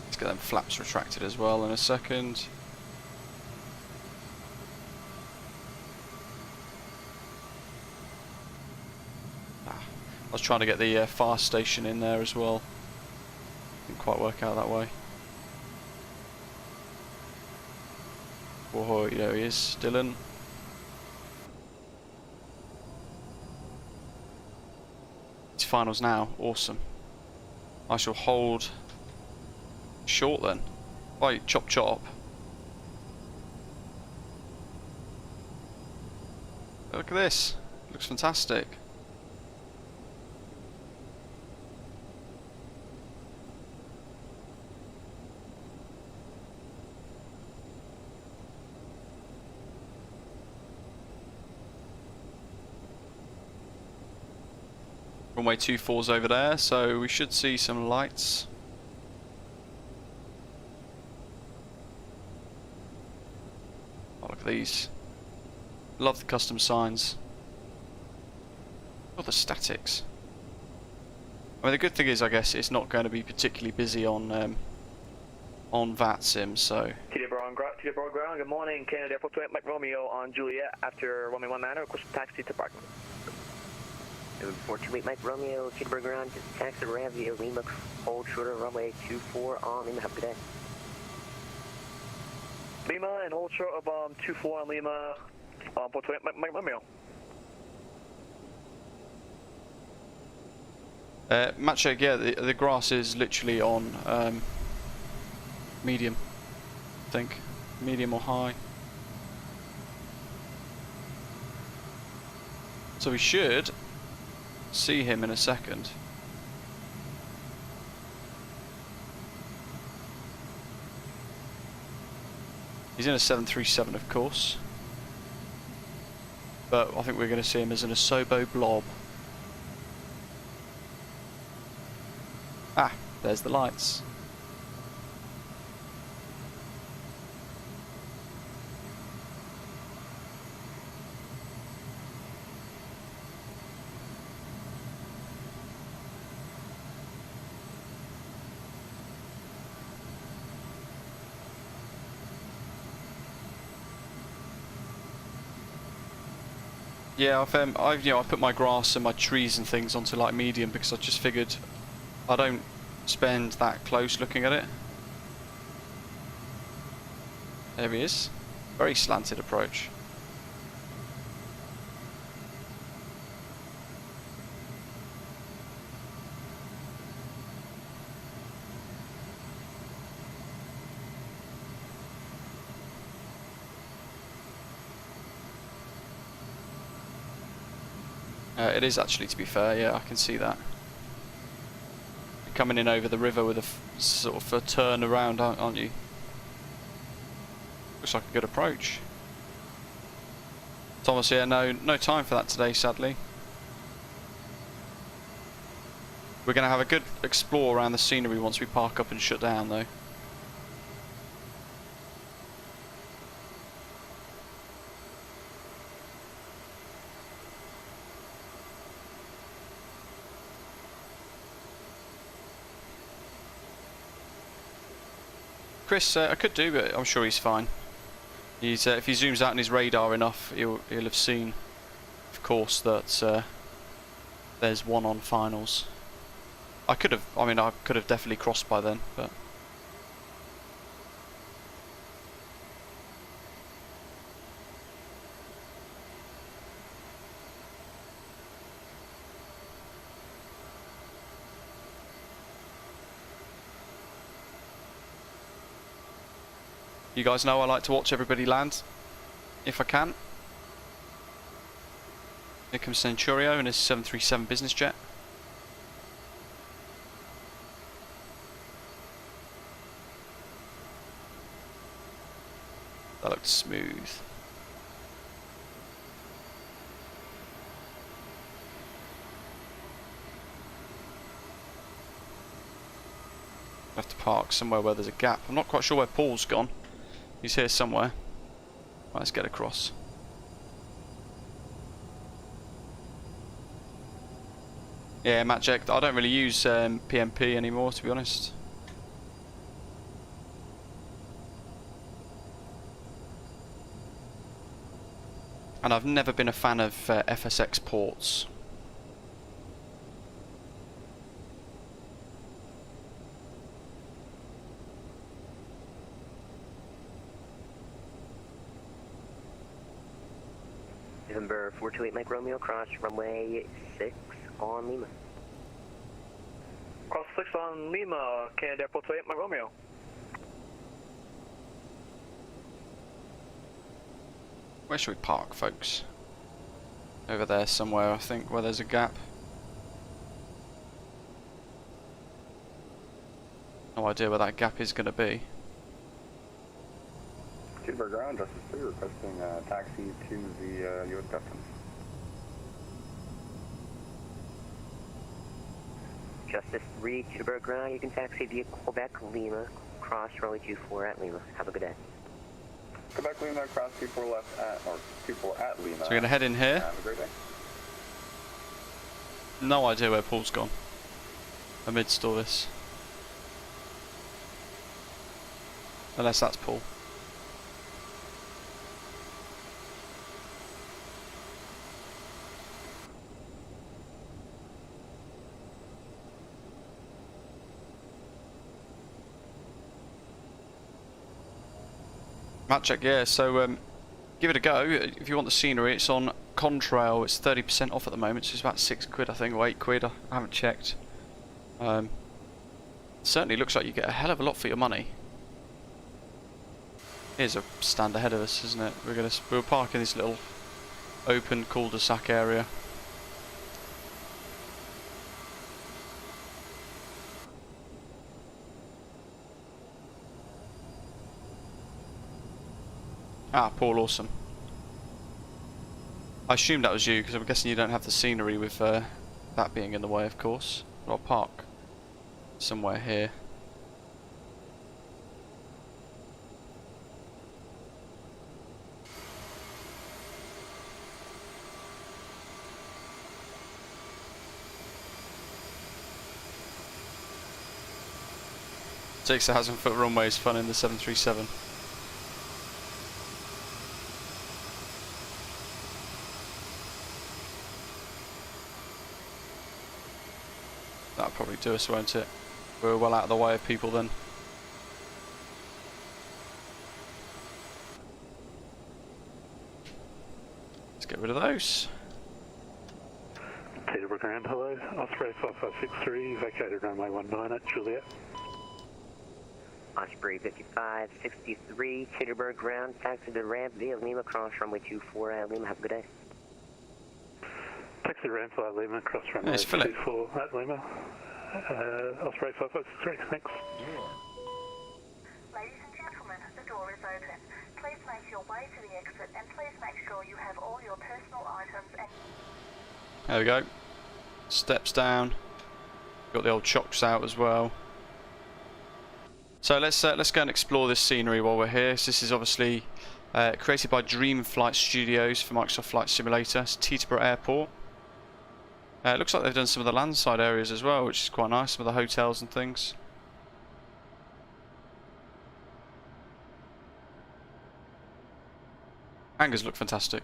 Let's get them flaps retracted as well in a second. I was trying to get the fast station in there as well. Didn't quite work out that way. Whoa, there he is, Dylan. It's finals now, awesome. I shall hold short then. Right, chop chop. Look at this, looks fantastic. Runway 24's over there, so we should see some lights. Oh, look at these. Love the custom signs. Oh, the statics. I mean, the good thing is, I guess, it's not going to be particularly busy on VATSIM, so... Teterboro ground, good morning, Canada Airport 28, Mike Romeo on Juliet after runway 19, request taxi to parking. 428 Mike Romeo, Teterboro ground, taxi ramp via Lima, hold shorter runway 24 on Lima. Have a good day. Lima and hold short of 24 on Lima, 428 Mike Romeo. Matchek, yeah, the grass is literally on medium, I think. Medium or high. So we should see him in a second. He's in a 737, of course, but I think we're going to see him as an Asobo blob. Ah, there's the lights. Yeah, I've put my grass and my trees and things onto like medium because I just figured I don't spend that close looking at it. There he is. Very slanted approach. It is actually, to be fair, yeah, I can see that. You're coming in over the river with a sort of a turn around, aren't you? Looks like a good approach. Thomas, yeah, no time for that today, sadly. We're going to have a good explore around the scenery once we park up and shut down, though. Chris, I could do, but I'm sure he's fine. He's if he zooms out on his radar enough, he'll have seen, of course, that there's one on finals. I could have definitely crossed by then, but you guys know I like to watch everybody land, if I can. Here comes Centurio in his 737 business jet. That looked smooth. I have to park somewhere where there's a gap. I'm not quite sure where Paul's gone. He's here somewhere. Right, let's get across. Yeah, Matt Jack, I don't really use PMP anymore, to be honest. And I've never been a fan of FSX ports. November 428 Mike Romeo, cross runway 6 on Lima. Cross 6 on Lima, Canada Airport 28 Mike Romeo. Where should we park, folks? Over there somewhere, I think, where there's a gap. No idea where that gap is going to be. Teterboro ground, Justice 3, requesting a taxi to the U.S. Customs. Justice 3, Teterboro ground, you can taxi via Quebec, Lima, cross runway 24 at Lima. Have a good day. Quebec, Lima, cross 24 left at, or 24 at Lima. So we're going to head in here. Have a great day. No idea where Paul's gone amidst all this. Unless that's Paul. Map check, yeah, so give it a go. If you want the scenery, it's on Contrail. It's 30% off at the moment, so it's about £6 I think, or £8. I haven't checked. Certainly looks like you get a hell of a lot for your money. Here's a stand ahead of us, isn't it? We'll park in this little open cul-de-sac area. Ah, Paul, awesome. I assumed that was you, because I'm guessing you don't have the scenery with that being in the way, of course. But I'll park somewhere here. Takes 1,000-foot runway is fun in the 737. That'll probably do us, won't it? We're well out of the way of people then. Let's get rid of those. Teterboro ground, hello. Osprey 5563, vacated runway 19 at Juliet. Osprey 5563, Teterboro ground, taxi to the ramp via Lima, cross runway 24 at Lima. Have a good day. Taxi taxi Dreamflight Lima, cross runway It's Philip. 24 at Lima. Osprey 553, thanks. Ladies and gentlemen, the door is open. Please make your way to the exit and please make sure you have all your personal items and... There we go. Steps down. Got the old chocks out as well. So let's go and explore this scenery while we're here. So this is obviously created by Dreamflight Studios for Microsoft Flight Simulator. It's Teterboro Airport. It looks like they've done some of the landside areas as well, which is quite nice. Some of the hotels and things. Hangars look fantastic.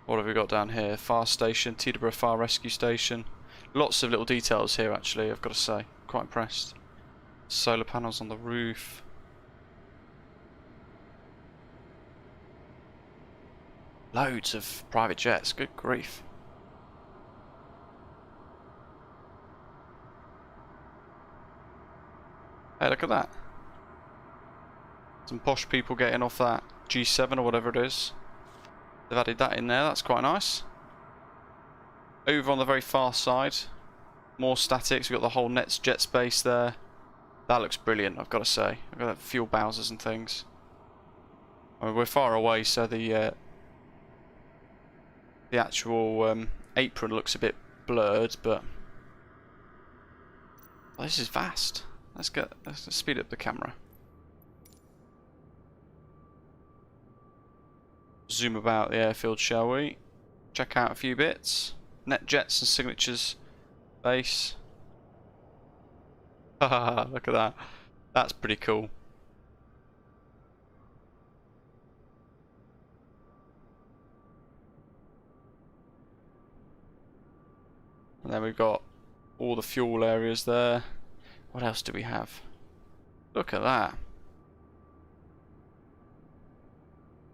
What have we got down here? Fire station, Teterboro Fire Rescue Station. Lots of little details here actually, I've got to say. Quite impressed. Solar panels on the roof. Loads of private jets, good grief. Hey, look at that. Some posh people getting off that G7 or whatever it is. They've added that in there, that's quite nice. Over on the very far side, more statics. We've got the whole NetJets base there. That looks brilliant, I've got to say. We've got fuel bowsers and things. I mean, we're far away, so the actual apron looks a bit blurred, but oh, this is vast. Let's speed up the camera. Zoom about the airfield, shall we? Check out a few bits. NetJets and signatures base. Haha, look at that. That's pretty cool. And then we've got all the fuel areas there. What else do we have? Look at that.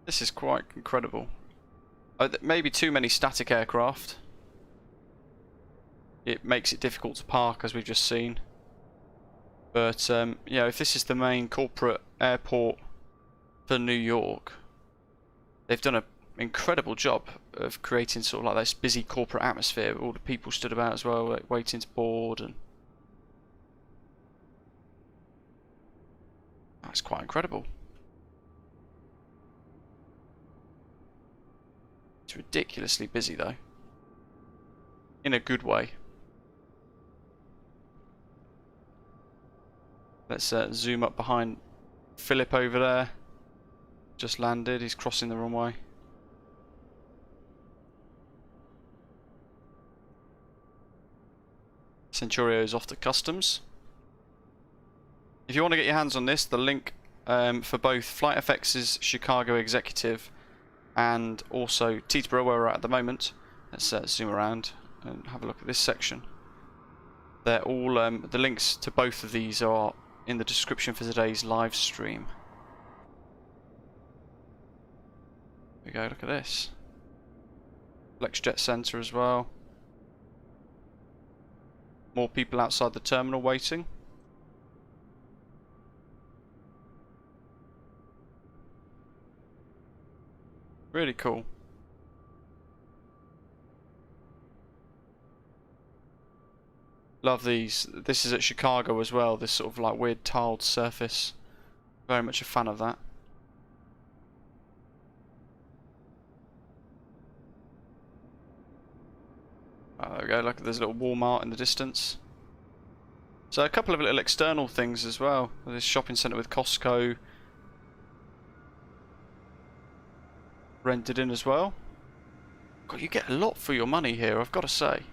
This is quite incredible. Maybe too many static aircraft. It makes it difficult to park, as we've just seen. But you know, if this is the main corporate airport for New York, they've done an incredible job of creating sort of like this busy corporate atmosphere. All the people stood about as well, like waiting to board, and that's quite incredible. It's ridiculously busy though, in a good way. Let's zoom up behind Philip over there. Just landed, he's crossing the runway. Centurio's off to customs. If you want to get your hands on this, the link for both FlightFX's Chicago Executive and also Teterboro, where we're at the moment. Let's zoom around and have a look at this section. They're all the links to both of these are in the description for today's live stream. There we go, look at this. FlexJet Center as well. More people outside the terminal waiting. Really cool. Love these. This is at Chicago as well, this sort of like weird tiled surface. Very much a fan of that. There we go, look, there's a little Walmart in the distance. So a couple of little external things as well. This shopping centre with Costco rented in as well. God, you get a lot for your money here, I've got to say.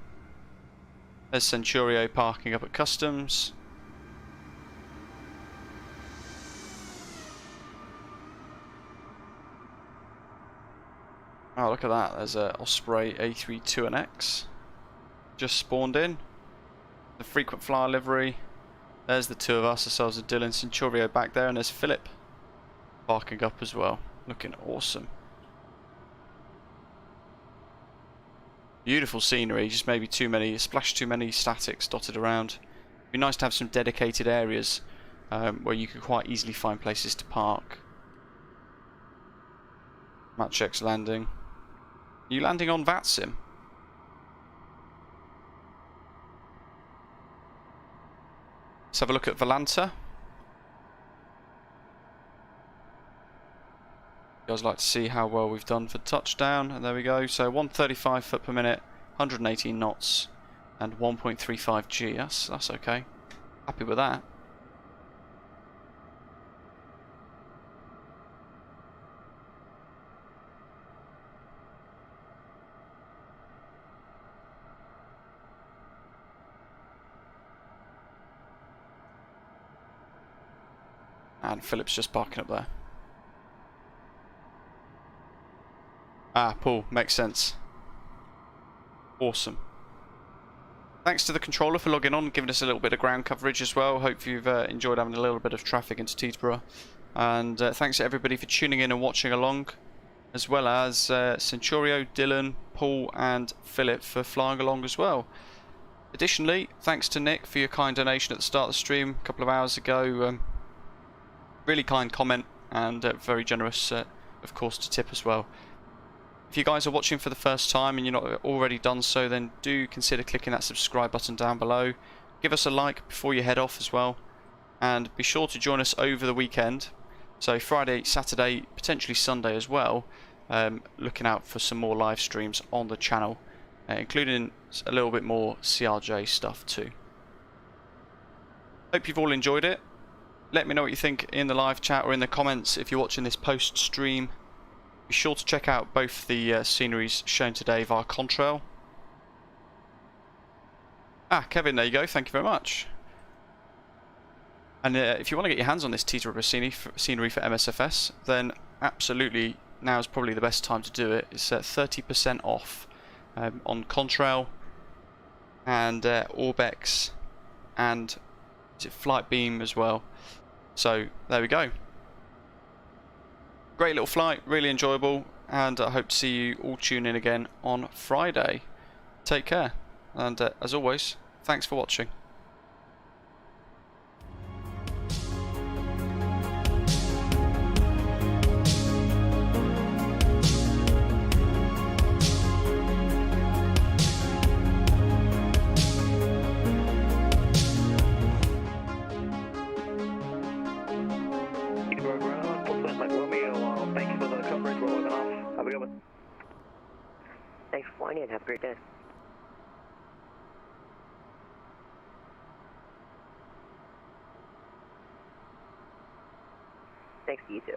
There's Centurio parking up at customs. Oh, look at that, there's a Osprey A32NX. Just spawned in. The frequent flyer livery. There's the two of us, ourselves and Dylan. Centurio back there, and there's Philip parking up as well. Looking awesome. Beautiful scenery, just maybe a splash too many statics dotted around. It'd be nice to have some dedicated areas where you could quite easily find places to park. Match X landing. You landing on VATSIM? Let's have a look at Volanta. You guys like to see how well we've done for touchdown, and there we go. So 135 foot per minute, 118 knots, and 1.35 G. That's okay. Happy with that. And Philip's just parking up there. Ah, Paul, makes sense. Awesome. Thanks to the controller for logging on and giving us a little bit of ground coverage as well. Hope you've enjoyed having a little bit of traffic into Teterboro. And thanks to everybody for tuning in and watching along, as well as Centurio, Dylan, Paul and Philip for flying along as well. Additionally, thanks to Nick for your kind donation at the start of the stream a couple of hours ago. Really kind comment, and very generous, of course, to tip as well. If you guys are watching for the first time and you're not already done so, then do consider clicking that subscribe button down below. Give us a like before you head off as well, and be sure to join us over the weekend. So Friday, Saturday, potentially Sunday as well. Looking out for some more live streams on the channel, including a little bit more CRJ stuff too. Hope you've all enjoyed it. Let me know what you think in the live chat or in the comments if you're watching this post stream. Be sure to check out both the sceneries shown today via Contrail. Ah, Kevin, there you go. Thank you very much. And if you want to get your hands on this Teterboro scenery for MSFS, then absolutely now is probably the best time to do it. It's 30% off on Contrail and Orbex and is it Flightbeam as well. So there we go. Great little flight, really enjoyable, and I hope to see you all tune in again on Friday. Take care, and as always, thanks for watching. Teterboro ground, full Mike Romeo. Thanks for the coverage. We're logging off. Have a good one. Thanks for flying in. Have a great day. Thanks to you too.